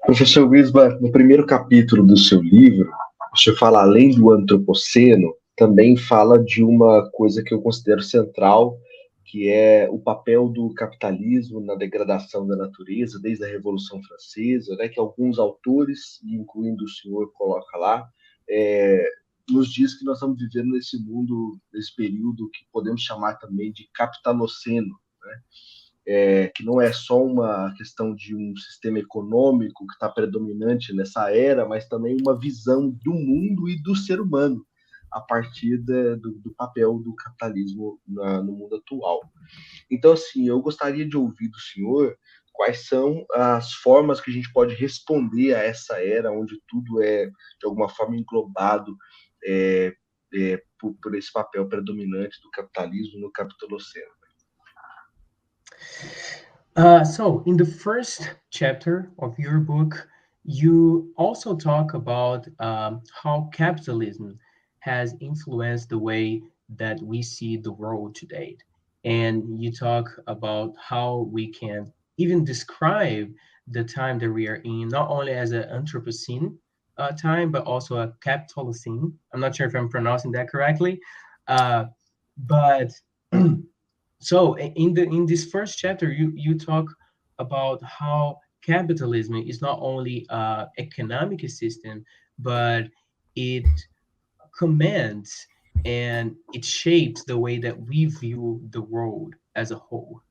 Professor Wisba, no primeiro capítulo do seu livro, o senhor fala, além do antropoceno, também fala de uma coisa que eu considero central que é o papel do capitalismo na degradação da natureza, desde a Revolução Francesa, né, que alguns autores, incluindo o senhor, coloca lá, nos diz que nós estamos vivendo nesse mundo, nesse período que podemos chamar também de capitaloceno, né? Que não é só uma questão de um sistema econômico que está predominante nessa era, mas também uma visão do mundo e do ser humano a partir do papel do capitalismo no mundo atual. Então, assim, eu gostaria de ouvir do senhor quais são as formas que a gente pode responder a essa era onde tudo é, de alguma forma, englobado por esse papel predominante do capitalismo no capitaloceno. So in the first chapter of your book, you also talk about how capitalism has influenced the way that we see the world today. And you talk about how we can even describe the time that we are in, not only as an Anthropocene time, but also a Capitalocene. I'm not sure if I'm pronouncing that correctly, but so in this first chapter, you talk about how capitalism is not only an economic system, but it commands and it shapes the way that we view the world as a whole.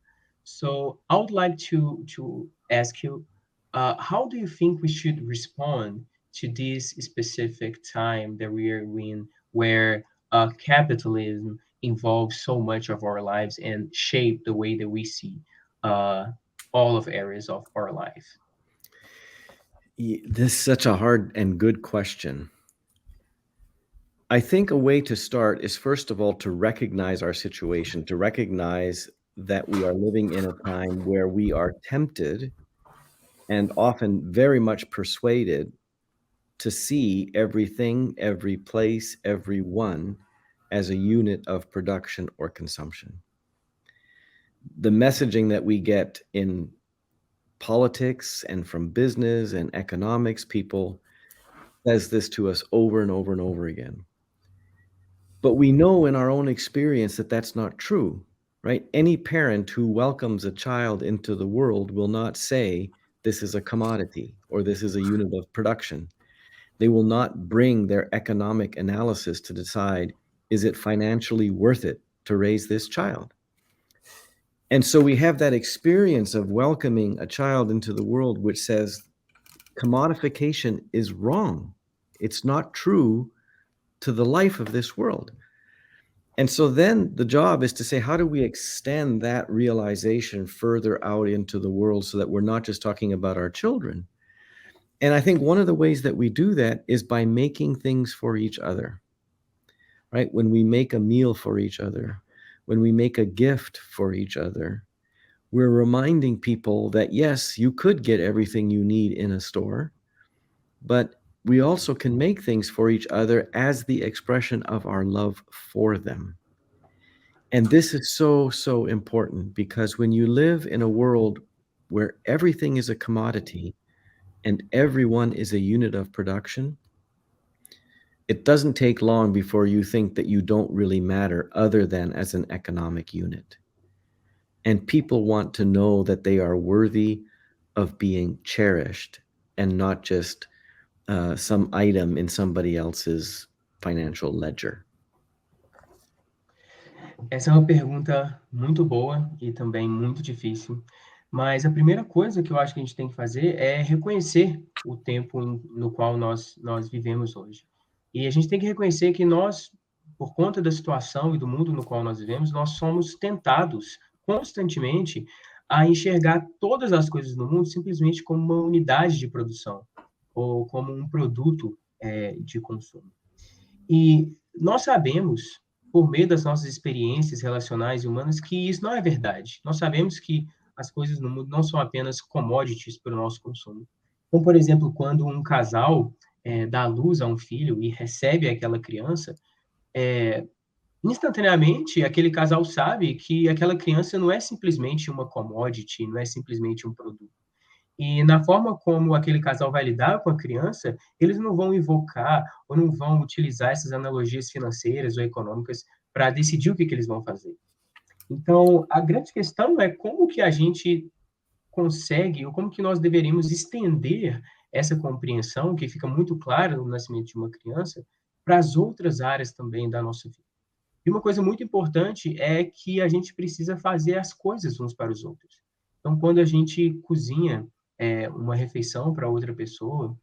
So I would like to ask you, how do you think we should respond to this specific time that we are in, where capitalism involves so much of our lives and shape the way that we see all of areas of our life? This is such a hard and good question. I think a way to start is, first of all, to recognize our situation, to recognize that we are living in a time where we are tempted and often very much persuaded to see everything, every place, everyone as a unit of production or consumption. The messaging that we get in politics and from business and economics people says this to us over and over and over again. But we know in our own experience that that's not true, right? Any parent who welcomes a child into the world will not say, this is a commodity or this is a unit of production. They will not bring their economic analysis to decide, is it financially worth it to raise this child? And so we have that experience of welcoming a child into the world which says commodification is wrong. It's not true to the life of this world. And so then the job is to say, how do we extend that realization further out into the world so that we're not just talking about our children? And I think one of the ways that we do that is by making things for each other, right? When we make a meal for each other, when we make a gift for each other, we're reminding people that, yes, you could get everything you need in a store, but we also can make things for each other as the expression of our love for them. And this is so, so important, because when you live in a world where everything is a commodity and everyone is a unit of production, it doesn't take long before you think that you don't really matter other than as an economic unit. And people want to know that they are worthy of being cherished and not just some item in somebody else's financial ledger. Essa é uma pergunta muito boa e também muito difícil, mas a primeira coisa que eu acho que a gente tem que fazer é reconhecer o tempo no qual nós vivemos hoje. E a gente tem que reconhecer que nós, por conta da situação e do mundo no qual nós vivemos, nós somos tentados constantemente a enxergar todas as coisas no mundo simplesmente como uma unidade de produção ou como um produto de consumo. E nós sabemos, por meio das nossas experiências relacionais e humanas, que isso não é verdade. Nós sabemos que as coisas no mundo não são apenas commodities para o nosso consumo. Como, por exemplo, quando um casal dá à luz a um filho e recebe aquela criança, instantaneamente, aquele casal sabe que aquela criança não é simplesmente uma commodity, não é simplesmente um produto. E na forma como aquele casal vai lidar com a criança, eles não vão invocar ou não vão utilizar essas analogias financeiras ou econômicas para decidir o que eles vão fazer. Então, a grande questão é como que a gente consegue, ou como que nós deveríamos estender essa compreensão, que fica muito clara no nascimento de uma criança, para as outras áreas também da nossa vida. E uma coisa muito importante é que a gente precisa fazer as coisas uns para os outros. Então, quando a gente cozinha uma refeição para outra pessoa,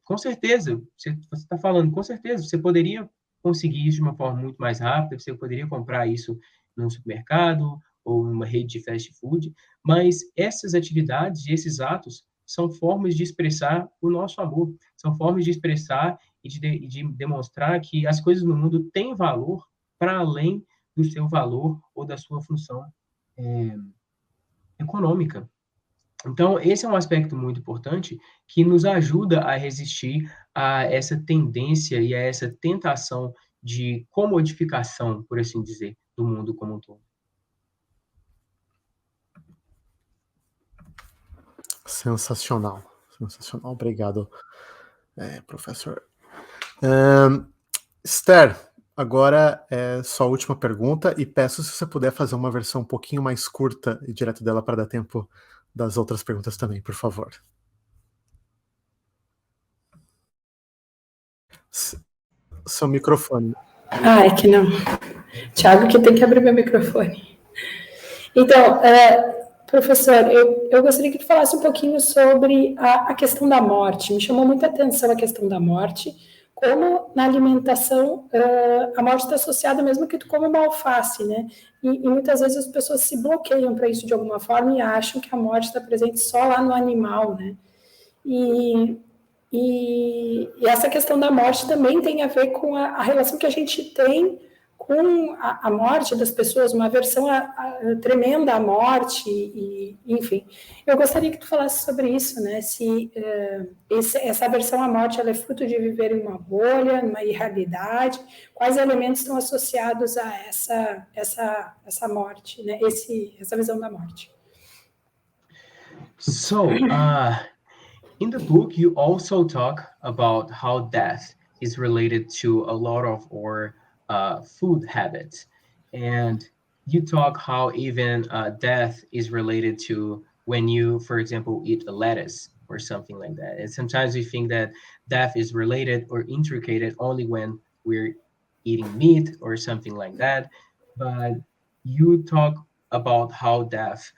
com certeza, você está falando, com certeza, você poderia conseguir isso de uma forma muito mais rápida, você poderia comprar isso num supermercado ou numa rede de fast food, mas essas atividades e esses atos são formas de expressar o nosso amor, são formas de expressar e de demonstrar que as coisas no mundo têm valor para além do seu valor ou da sua função é, econômica. Então, esse é um aspecto muito importante que nos ajuda a resistir a essa tendência e a essa tentação de comodificação, por assim dizer, do mundo como um todo. Sensacional, sensacional. Obrigado, professor. Esther, agora é só a última pergunta e peço se você puder fazer uma versão um pouquinho mais curta e direto dela para dar tempo das outras perguntas também, por favor. Seu microfone. É que não. Thiago que tem que abrir meu microfone. Então, professor, eu gostaria que tu falasse um pouquinho sobre a questão da morte. Me chamou muita atenção a questão da morte, como na alimentação a morte está associada mesmo que tu coma uma alface, né? E muitas vezes as pessoas se bloqueiam para isso de alguma forma e acham que a morte está presente só lá no animal, né? E essa questão da morte também tem a ver com a relação que a gente tem com a morte das pessoas, uma aversão tremenda à morte, enfim. Eu gostaria que tu falasse sobre isso, né? Se essa aversão à morte ela é fruto de viver em uma bolha, numa irrealidade, quais elementos estão associados a essa morte, né? Essa visão da morte. So, in the book, you also talk about how death is related to a lot of our food habits. And you talk how even death is related to when you, for example, eat a lettuce or something like that. And sometimes we think that death is related or intricated only when we're eating meat or something like that. But you talk about how death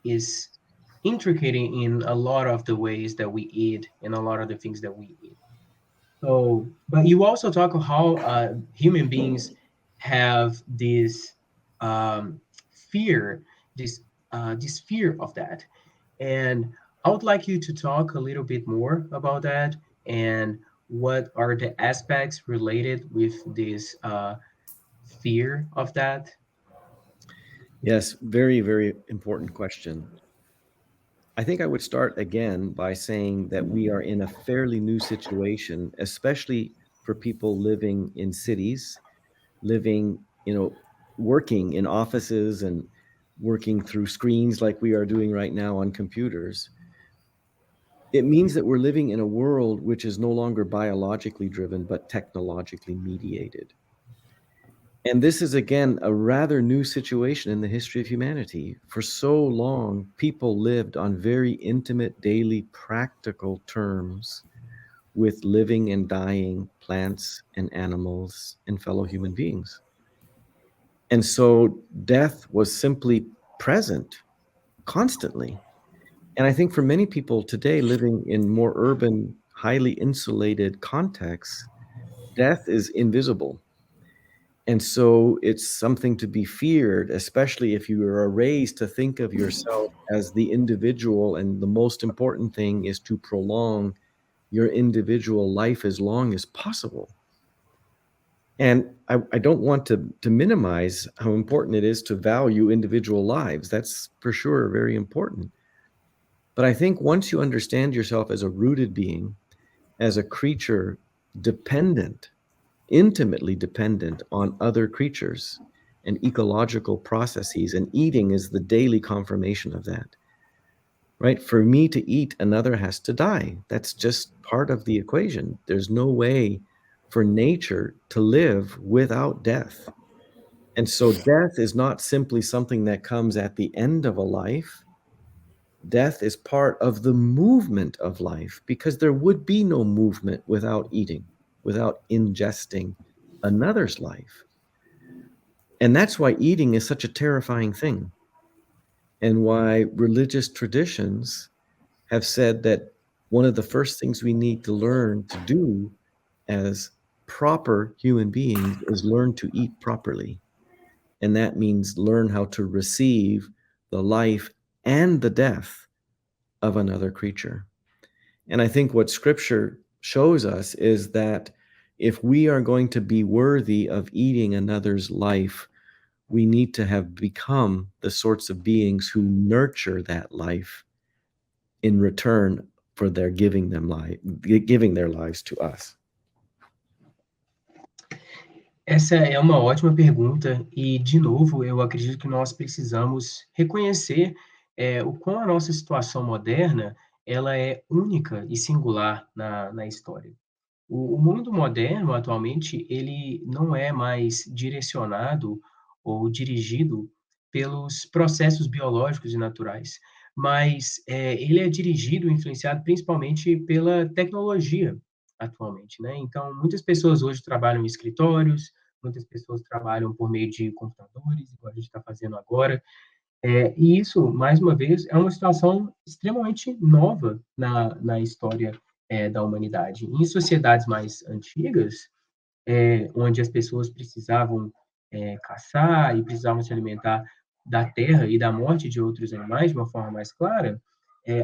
is intricate in a lot of the ways that we eat and a lot of the things that we eat. So, but you also talk about how human beings have this fear, this fear of that, and I would like you to talk a little bit more about that and what are the aspects related with this fear of that. Yes, very, very important question. I think I would start again by saying that we are in a fairly new situation, especially for people living in cities, living, working in offices and working through screens like we are doing right now on computers. It means that we're living in a world which is no longer biologically driven, but technologically mediated. And this is, again, a rather new situation in the history of humanity. For so long, people lived on very intimate, daily, practical terms with living and dying plants and animals and fellow human beings. And so death was simply present constantly. And I think for many people today living in more urban, highly insulated contexts, death is invisible. And so it's something to be feared, especially if you are raised to think of yourself as the individual, and the most important thing is to prolong your individual life as long as possible. And I don't want to minimize how important it is to value individual lives. That's for sure very important. But I think once you understand yourself as a rooted being, as a creature dependent, intimately dependent on other creatures and ecological processes, and eating is the daily confirmation of that, right? For me to eat, another has to die. That's just part of the equation. There's no way for nature to live without death. And so death is not simply something that comes at the end of a life. Death is part of the movement of life, because there would be no movement without eating, without ingesting another's life. And that's why eating is such a terrifying thing, and why religious traditions have said that one of the first things we need to learn to do as proper human beings is learn to eat properly. And that means learn how to receive the life and the death of another creature. And I think what Scripture shows us is that if we are going to be worthy of eating another's life, we need to have become the sorts of beings who nurture that life in return for their giving their lives to us. Essa é uma ótima pergunta e, de novo, eu acredito que nós precisamos reconhecer o quão a nossa situação moderna ela é única e singular na história. O mundo moderno, atualmente, ele não é mais direcionado ou dirigido pelos processos biológicos e naturais, mas ele é dirigido e influenciado principalmente pela tecnologia atualmente, né? Então, muitas pessoas hoje trabalham em escritórios, muitas pessoas trabalham por meio de computadores, igual a gente está fazendo agora, e isso, mais uma vez, é uma situação extremamente nova na história da humanidade. Em sociedades mais antigas, onde as pessoas precisavam caçar e precisavam se alimentar da terra e da morte de outros animais de uma forma mais clara,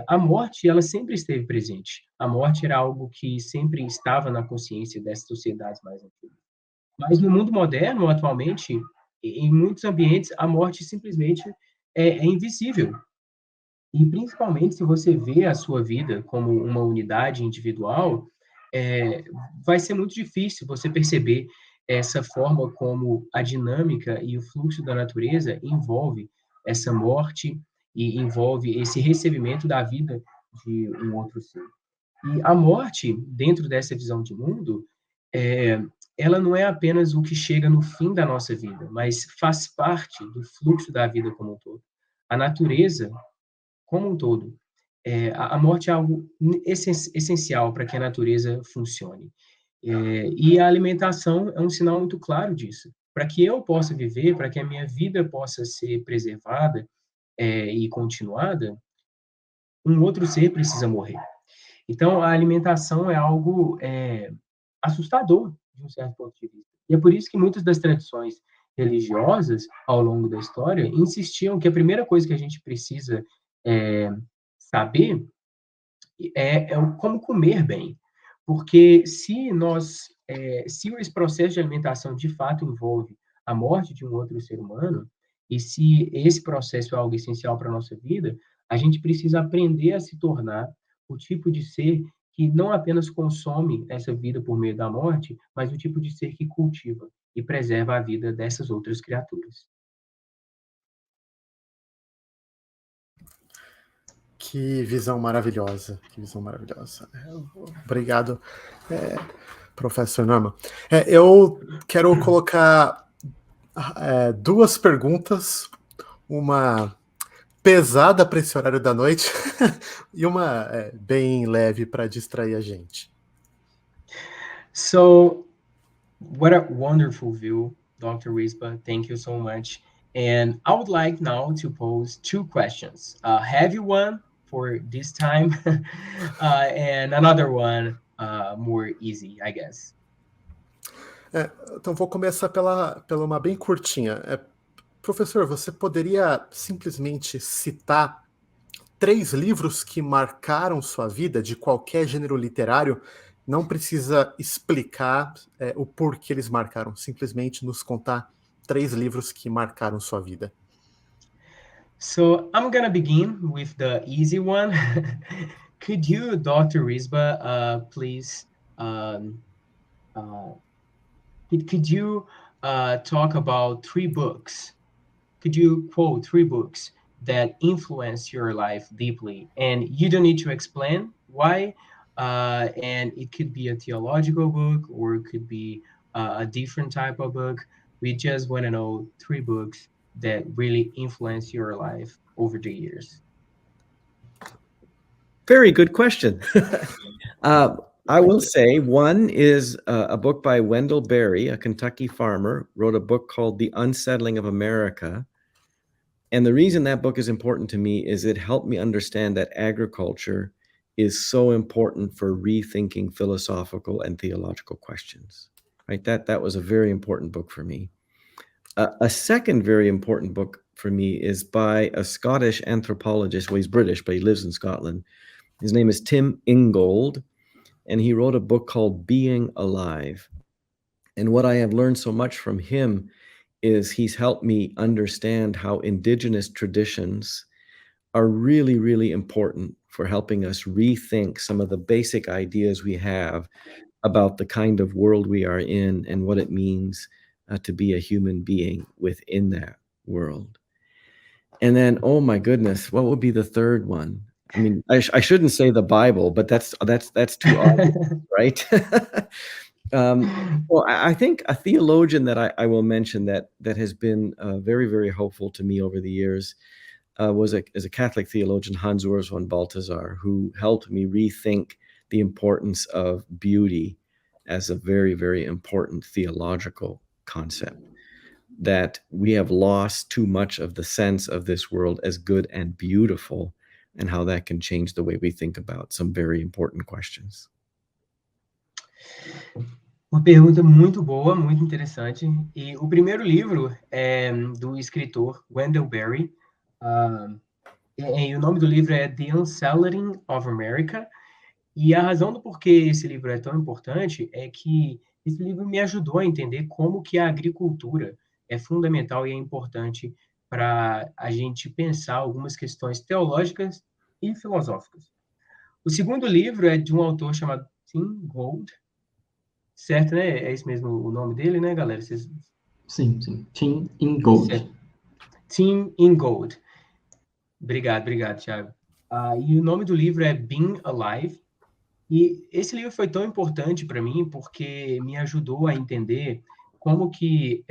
a morte ela sempre esteve presente. A morte era algo que sempre estava na consciência dessas sociedades mais antigas. Mas no mundo moderno, atualmente, em muitos ambientes, a morte simplesmente é invisível. E principalmente se você vê a sua vida como uma unidade individual, vai ser muito difícil você perceber essa forma como a dinâmica e o fluxo da natureza envolve essa morte e envolve esse recebimento da vida de um outro ser. E a morte, dentro dessa visão de mundo, ela não é apenas o que chega no fim da nossa vida, mas faz parte do fluxo da vida como um todo. A natureza, como um todo, a morte é algo essencial para que a natureza funcione. E a alimentação é um sinal muito claro disso. Para que eu possa viver, para que a minha vida possa ser preservada e continuada, um outro ser precisa morrer. Então, a alimentação é algo assustador, de um certo ponto de vista. E é por isso que muitas das tradições religiosas, ao longo da história, insistiam que a primeira coisa que a gente precisa saber é como comer bem. Porque se esse processo de alimentação de fato envolve a morte de um outro ser humano, e se esse processo é algo essencial para a nossa vida, a gente precisa aprender a se tornar o tipo de ser que não apenas consome essa vida por meio da morte, mas o tipo de ser que cultiva e preserva a vida dessas outras criaturas. Que visão maravilhosa, que visão maravilhosa. Obrigado, professor Norman. Eu quero colocar duas perguntas, uma pesada para esse horário da noite e uma bem leve para distrair a gente. So, what a wonderful view, Dr. Risba. Thank you so much. And I would like now to pose two questions. Heavy one for this time, and another one more easy, I guess. Então, vou começar pela uma bem curtinha. Professor, você poderia simplesmente citar 3 livros que marcaram sua vida, de qualquer gênero literário? Não precisa explicar o porquê eles marcaram, simplesmente nos contar 3 livros que marcaram sua vida. So I'm gonna begin with the easy one. Could you, Dr. Risba, please, could you talk about 3 books? Could you quote 3 books that influence your life deeply? And you don't need to explain why. And it could be a theological book, or it could be a different type of book. We just want to know 3 books that really influence your life over the years. Very good question. I will say one is a book by Wendell Berry, a Kentucky farmer, wrote a book called The Unsettling of America. And the reason that book is important to me is it helped me understand that agriculture is so important for rethinking philosophical and theological questions, right? That was a very important book for me. A second very important book for me is by a Scottish anthropologist. Well, he's British, but he lives in Scotland. His name is Tim Ingold, and he wrote a book called Being Alive. And what I have learned so much from him is he's helped me understand how indigenous traditions are really, really important for helping us rethink some of the basic ideas we have about the kind of world we are in and what it means to be a human being within that world. And then, oh my goodness, what would be the third one? I mean, I shouldn't say the Bible, but that's too obvious, right? Well, I think a theologian that I will mention that has been very, very helpful to me over the years was a Catholic theologian, Hans Urs von Balthasar, who helped me rethink the importance of beauty as a very, very important theological concept. That we have lost too much of the sense of this world as good and beautiful, and how that can change the way we think about some very important questions. Uma pergunta muito boa, muito interessante. E o primeiro livro é do escritor Wendell Berry. E o nome do livro é The Unsettling of America. E a razão do porquê esse livro é tão importante é que esse livro me ajudou a entender como que a agricultura é fundamental e é importante para a gente pensar algumas questões teológicas e filosóficas. O segundo livro é de um autor chamado Tim Gold, certo, né? É esse mesmo o nome dele, né, galera? Vocês... Sim. Tim Ingold. Certo. Tim Ingold. Obrigado, Thiago. E o nome do livro é Being Alive. E esse livro foi tão importante para mim porque me ajudou a entender como que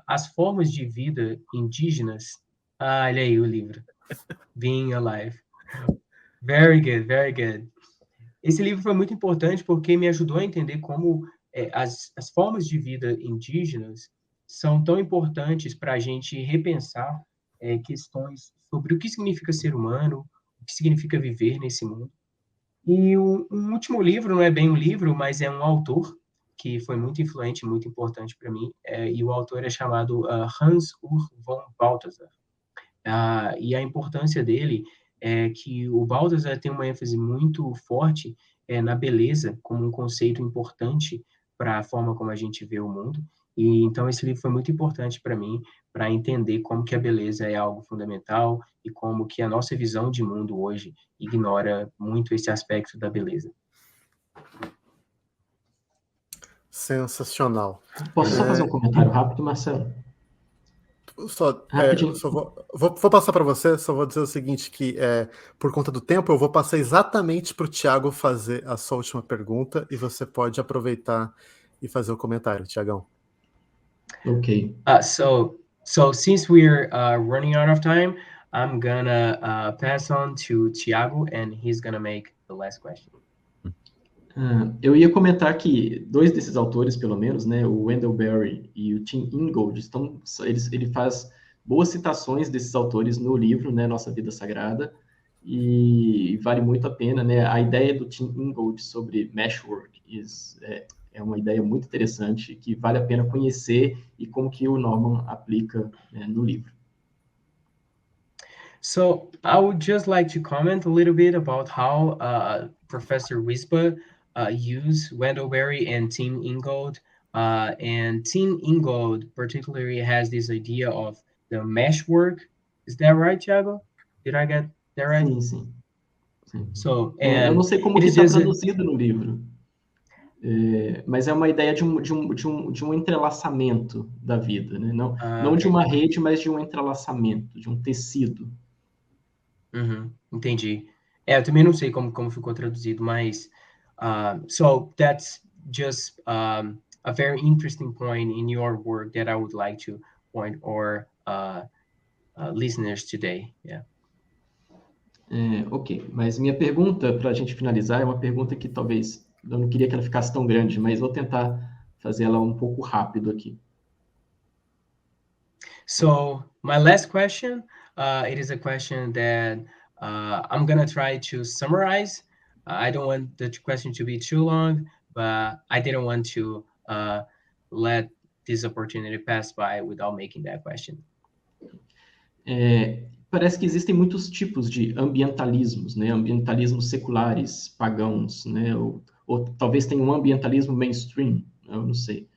as formas de vida indígenas... olha aí o livro. Being Alive. Very good, very good. Esse livro foi muito importante porque me ajudou a entender como as formas de vida indígenas são tão importantes para a gente repensar questões sobre o que significa ser humano, o que significa viver nesse mundo. E um último livro, não é bem um livro, mas é um autor que foi muito influente, muito importante para mim, e o autor é chamado Hans Urs von Balthasar. E a importância dele é que o Balthasar tem uma ênfase muito forte na beleza como um conceito importante para a forma como a gente vê o mundo. E então esse livro foi muito importante para mim, para entender como que a beleza é algo fundamental e como que a nossa visão de mundo hoje ignora muito esse aspecto da beleza. Sensacional. Posso só fazer um comentário rápido, Marcelo? Vou passar para você, só vou dizer o seguinte, que por conta do tempo eu vou passar exatamente para o Thiago fazer a sua última pergunta e você pode aproveitar e fazer o comentário, Thiagão. Ok. So since we're running out of time, I'm gonna pass on to Thiago and he's gonna make the last question. Eu ia comentar que 2 desses autores, pelo menos, né, o Wendell Berry e o Tim Ingold, ele faz boas citações desses autores no livro, né, Nossa Vida Sagrada, e vale muito a pena, né, a ideia do Tim Ingold sobre meshwork é uma ideia muito interessante, que vale a pena conhecer e como que o Norman aplica no livro. So I would just like to comment a little bit about how Professor Wisba use Wendell Berry and Tim Ingold. And Tim Ingold particularly has this idea of the meshwork. Is that right, Thiago? Did I get that right? Sim. So, eu não sei como que está traduzido no livro, mas é uma ideia de um entrelaçamento da vida, né? Não de uma rede, mas de um entrelaçamento, de um tecido. Entendi. Eu também não sei como ficou traduzido, mas so that's just a very interesting point in your work that I would like to point our listeners today. Yeah. Ok, mas minha pergunta, para a gente finalizar, é uma pergunta que talvez eu não queria que ela ficasse tão grande, mas vou tentar fazer ela um pouco rápido aqui. So my last question, it is a question that I'm gonna try to summarize. I don't want the question to be too long, but I didn't want to let this opportunity pass by without making that question. Parece que existem muitos tipos de ambientalismos, né? Ambientalismos seculares, pagãos, né? Ou talvez tenha um ambientalismo mainstream, eu não sei.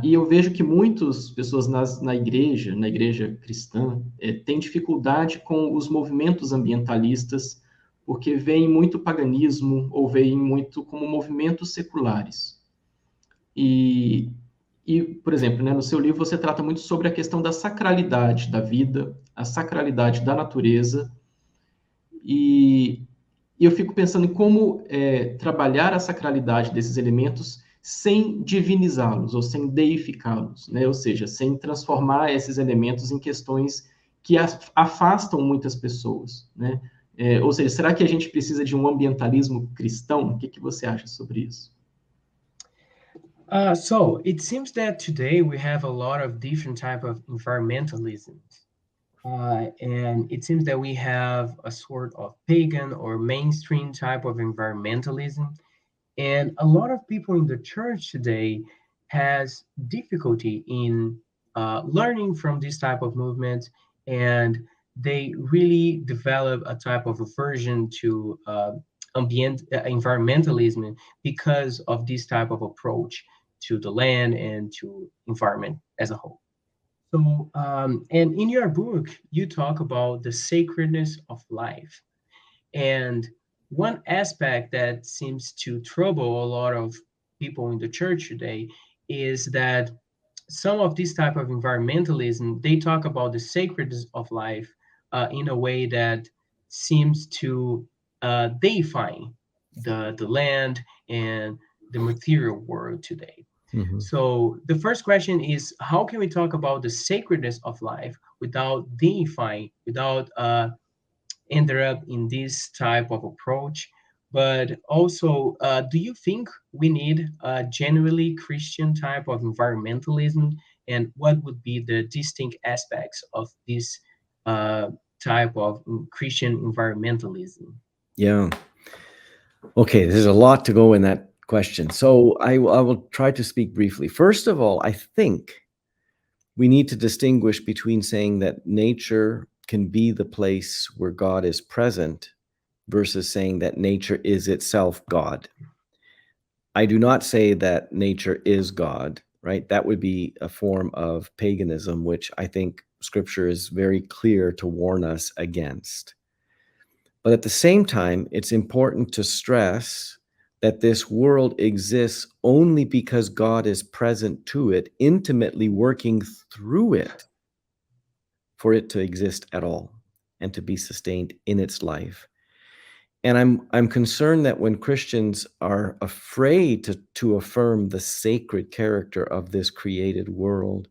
E eu vejo que muitas pessoas na igreja cristã, têm dificuldade com os movimentos ambientalistas, porque veem muito paganismo ou veem muito como movimentos seculares. E por exemplo, né, no seu livro você trata muito sobre a questão da sacralidade da vida, a sacralidade da natureza, e eu fico pensando em como trabalhar a sacralidade desses elementos sem divinizá-los ou sem deificá-los, né? Ou seja, sem transformar esses elementos em questões que afastam muitas pessoas, né? Ou seja, será que a gente precisa de um ambientalismo cristão? O que você acha sobre isso? So it seems that today we have a lot of different type of environmentalism. And it seems that we have a sort of pagan or mainstream type of environmentalism. And a lot of people in the church today has difficulty in learning from this type of movement, and they really develop a type of aversion to environmentalism because of this type of approach to the land and to environment as a whole. So, and in your book, you talk about the sacredness of life. And one aspect that seems to trouble a lot of people in the church today is that some of this type of environmentalism, they talk about the sacredness of life in a way that seems to deify the land and the material world today. Mm-hmm. So the first question is, how can we talk about the sacredness of life without deifying, without ended up in this type of approach? But also, do you think we need a genuinely Christian type of environmentalism? And what would be the distinct aspects of this type of Christian environmentalism? Yeah. Okay, there's a lot to go in that question. So I will try to speak briefly. First of all, I think we need to distinguish between saying that nature can be the place where God is present versus saying that nature is itself God. I do not say that nature is God, right? That would be a form of paganism, which I think Scripture is very clear to warn us against. But at the same time, it's important to stress that this world exists only because God is present to it, intimately working through it for it to exist at all and to be sustained in its life. And I'm concerned that when Christians are afraid to affirm the sacred character of this created world,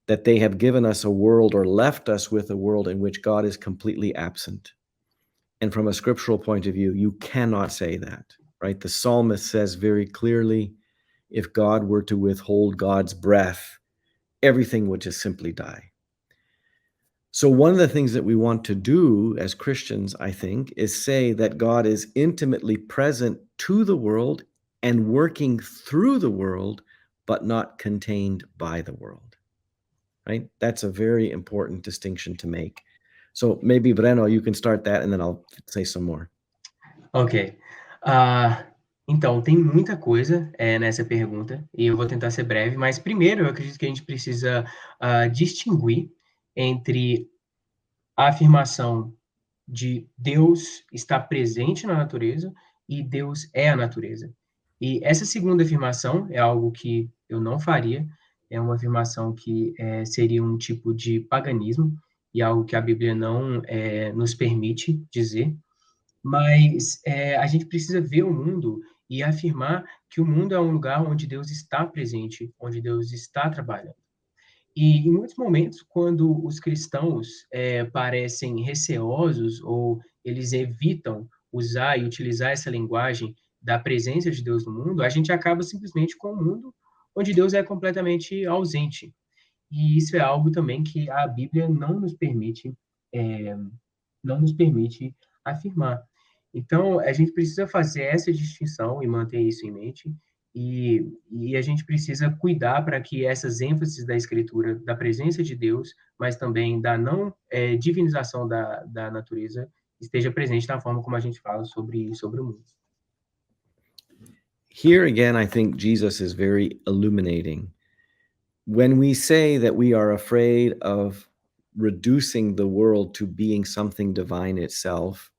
that they have given us a world or left us with a world in which God is completely absent. And from a scriptural point of view, you cannot say that, right? The psalmist says very clearly, if God were to withhold God's breath, everything would just simply die. So one of the things that we want to do as Christians, I think, is say that God is intimately present to the world and working through the world, but not contained by the world, right? That's a very important distinction to make. So maybe, Breno, you can start that and then I'll say some more. Ok. Então, tem muita coisa nessa pergunta e eu vou tentar ser breve, mas primeiro eu acredito que a gente precisa distinguir entre a afirmação de Deus estar presente na natureza e Deus é a natureza. E essa segunda afirmação é algo que eu não faria, é uma afirmação que seria um tipo de paganismo e algo que a Bíblia não nos permite dizer, mas a gente precisa ver o mundo e afirmar que o mundo é um lugar onde Deus está presente, onde Deus está trabalhando. E em muitos momentos, quando os cristãos parecem receosos ou eles evitam usar e utilizar essa linguagem da presença de Deus no mundo, a gente acaba simplesmente com um mundo onde Deus é completamente ausente. E isso é algo também que a Bíblia é, não nos permite afirmar. Então, a gente precisa fazer essa distinção e manter isso em mente, e a gente precisa cuidar para que essas ênfases da Escritura, da presença de Deus, mas também da não divinização da natureza, esteja presente na forma como a gente fala sobre o mundo. Here again, I think Jesus is very illuminating. When we say that we are afraid of reducing the world to being something divine itself,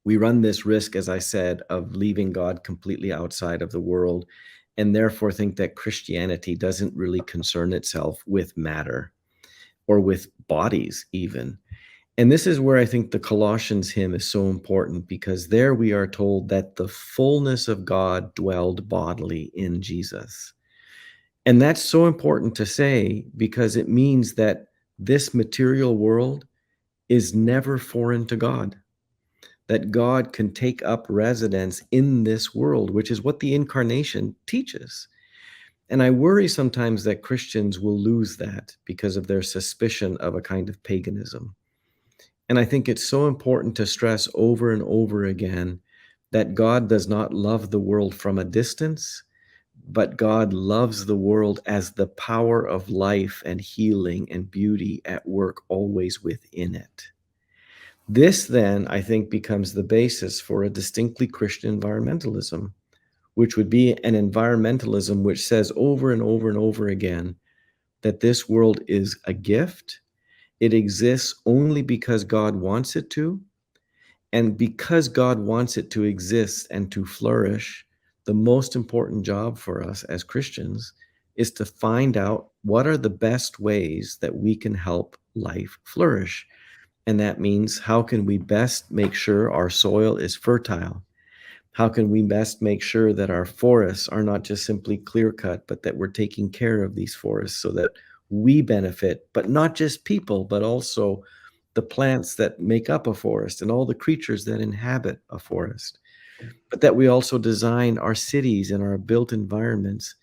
we run this risk, as I said, of leaving God completely outside of the world, and therefore think that Christianity doesn't really concern itself with matter or with bodies even. And this is where I think the Colossians hymn is so important, because there we are told that the fullness of God dwelled bodily in Jesus. And that's so important to say, because it means that this material world is never foreign to God, that God can take up residence in this world, which is what the incarnation teaches. And I worry sometimes that Christians will lose that because of their suspicion of a kind of paganism. And I think it's so important to stress over and over again that God does not love the world from a distance, but God loves the world as the power of life and healing and beauty at work always within it. This then, I think, becomes the basis for a distinctly Christian environmentalism, which would be an environmentalism which says over and over and over again that this world is a gift. It exists only because God wants it to. And because God wants it to exist and to flourish, the most important job for us as Christians is to find out what are the best ways that we can help life flourish. And that means, how can we best make sure our soil is fertile? How can we best make sure that our forests are not just simply clear cut, but that we're taking care of these forests so that we benefit, but not just people, but also the plants that make up a forest and all the creatures that inhabit a forest. But that we also design our cities and our built environments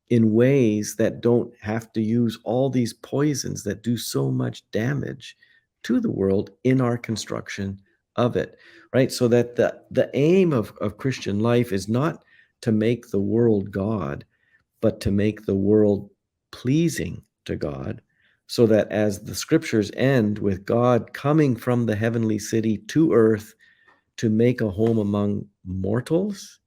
in ways that don't have to use all these poisons that do so much damage to the world in our construction of it, right? So that the aim of Christian life is not to make the world God, but to make the world pleasing to God, so that as the scriptures end with God coming from the heavenly city to earth to make a home among mortals,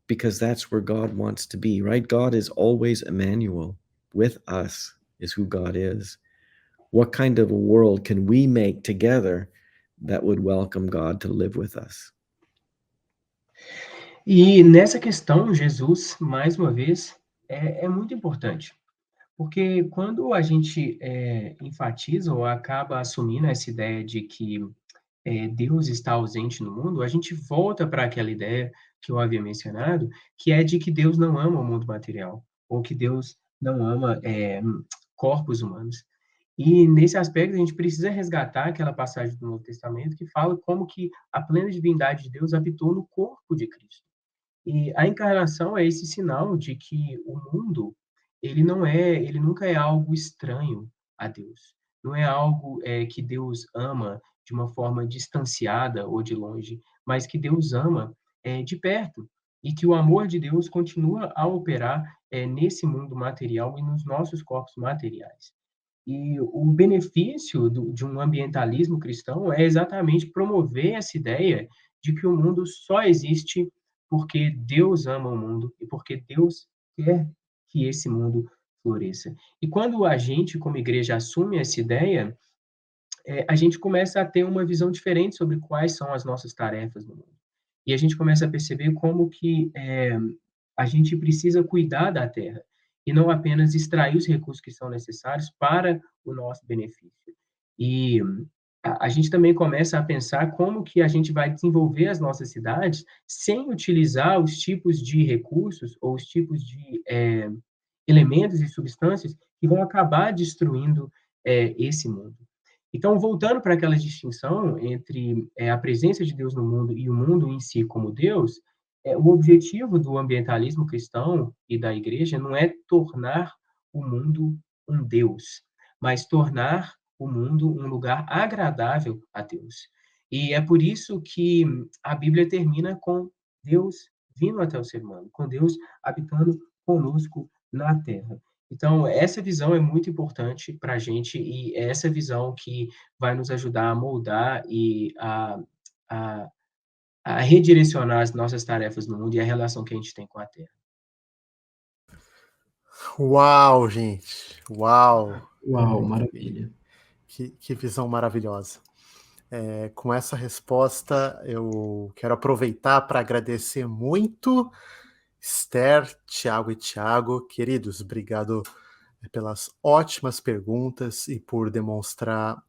because that's where God wants to be, right? God is always Emmanuel. With us is who God is. What kind of a world can we make together that would welcome God to live with us? E nessa questão, Jesus, mais uma vez, é muito importante. Porque quando a gente enfatiza ou acaba assumindo essa ideia de que Deus está ausente no mundo, a gente volta para aquela ideia que eu havia mencionado, que é de que Deus não ama o mundo material, ou que Deus não ama corpos humanos. E nesse aspecto a gente precisa resgatar aquela passagem do Novo Testamento que fala como que a plena divindade de Deus habitou no corpo de Cristo. E a encarnação é esse sinal de que o mundo, ele nunca é algo estranho a Deus. Não é algo que Deus ama de uma forma distanciada ou de longe, mas que Deus ama de perto. E que o amor de Deus continua a operar nesse mundo material e nos nossos corpos materiais. E o benefício de um ambientalismo cristão é exatamente promover essa ideia de que o mundo só existe porque Deus ama o mundo e porque Deus quer que esse mundo floresça. E quando a gente, como igreja, assume essa ideia, a gente começa a ter uma visão diferente sobre quais são as nossas tarefas no mundo. E a gente começa a perceber como que a gente precisa cuidar da terra e não apenas extrair os recursos que são necessários para o nosso benefício. E a gente também começa a pensar como que a gente vai desenvolver as nossas cidades sem utilizar os tipos de recursos ou os tipos de elementos e substâncias que vão acabar destruindo esse mundo. Então, voltando para aquela distinção entre a presença de Deus no mundo e o mundo em si como Deus, o objetivo do ambientalismo cristão e da igreja não é tornar o mundo um Deus, mas tornar o mundo um lugar agradável a Deus. E é por isso que a Bíblia termina com Deus vindo até o ser humano, com Deus habitando conosco na Terra. Então, essa visão é muito importante para a gente e é essa visão que vai nos ajudar a moldar e a redirecionar as nossas tarefas no mundo e a relação que a gente tem com a Terra. Uau, gente! Uau! Uau, maravilha. Que visão maravilhosa. Com essa resposta, eu quero aproveitar para agradecer muito Esther, Tiago e Tiago. Queridos, obrigado pelas ótimas perguntas e por demonstrar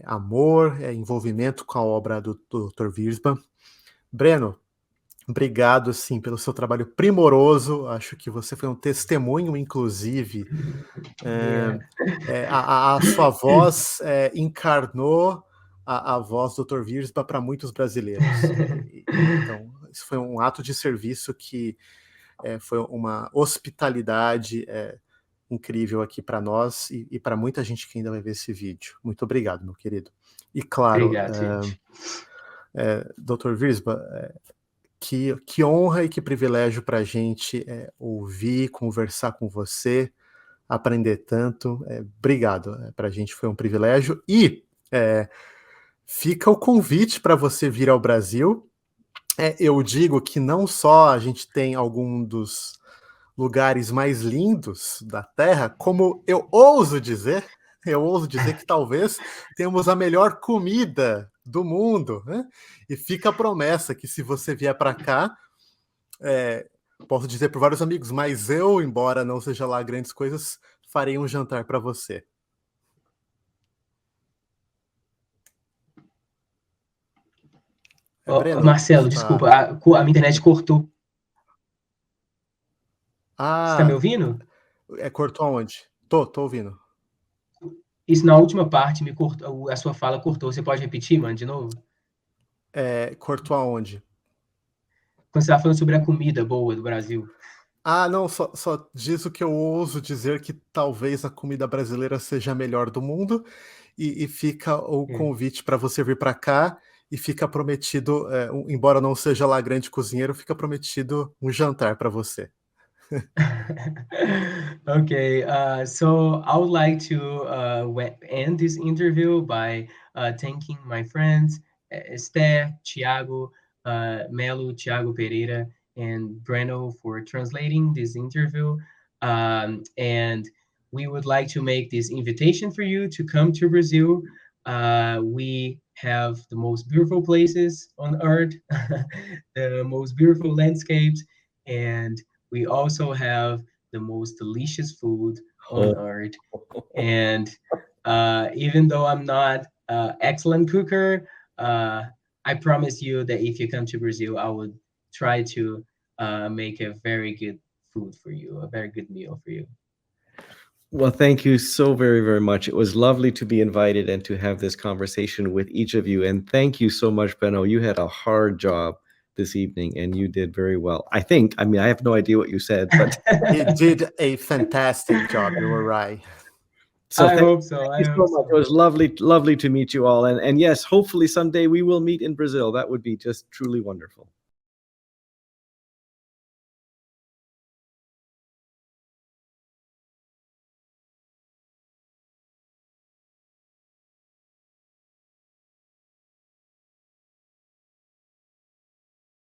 amor, envolvimento com a obra do Dr. Wiersbe. Breno, obrigado, sim, pelo seu trabalho primoroso. Acho que você foi um testemunho, inclusive. A sua voz encarnou a voz do Dr. Wiersbe para muitos brasileiros. Então, isso foi um ato de serviço que foi uma hospitalidade incrível aqui para nós e para muita gente que ainda vai ver esse vídeo. Muito obrigado, meu querido. E claro, Obrigado, Dr. Wiersbe, que honra e que privilégio para a gente ouvir, conversar com você, aprender tanto. Obrigado, para a gente foi um privilégio. E fica o convite para você vir ao Brasil. Eu digo que não só a gente tem algum dos lugares mais lindos da Terra, como eu ouso dizer que talvez temos a melhor comida do mundo, né? E fica a promessa que se você vier para cá, posso dizer por vários amigos, mas eu, embora não seja lá grandes coisas, farei um jantar para você. Breno, Marcelo, desculpa, a minha internet cortou. Você está me ouvindo? Cortou aonde? Tô ouvindo. Isso na última parte me cortou, a sua fala cortou. Você pode repetir, mano, de novo? Cortou aonde? Quando você estava falando sobre a comida boa do Brasil. Não, só diz o que eu ouso dizer, que talvez a comida brasileira seja a melhor do mundo, e fica o convite para você vir para cá, e fica prometido, embora não seja lá grande cozinheiro, fica prometido um jantar para você. Okay, so I would like to end this interview by thanking my friends, Esther, Tiago, Melo, Tiago Pereira, and Breno for translating this interview. And we would like to make this invitation for you to come to Brazil. We have the most beautiful places on earth, the most beautiful landscapes, and we also have the most delicious food on earth. And even though I'm not an excellent cooker, I promise you that if you come to Brazil, I would try to make a very good food for you, a very good meal for you. Well, thank you so very, very much. It was lovely to be invited and to have this conversation with each of you. And thank you so much, Benno. You had a hard job this evening and you did very well. I have no idea what you said, but you did a fantastic job. You were right. So I hope so. Thank you so much. It was lovely to meet you all. And yes, hopefully someday we will meet in Brazil. That would be just truly wonderful.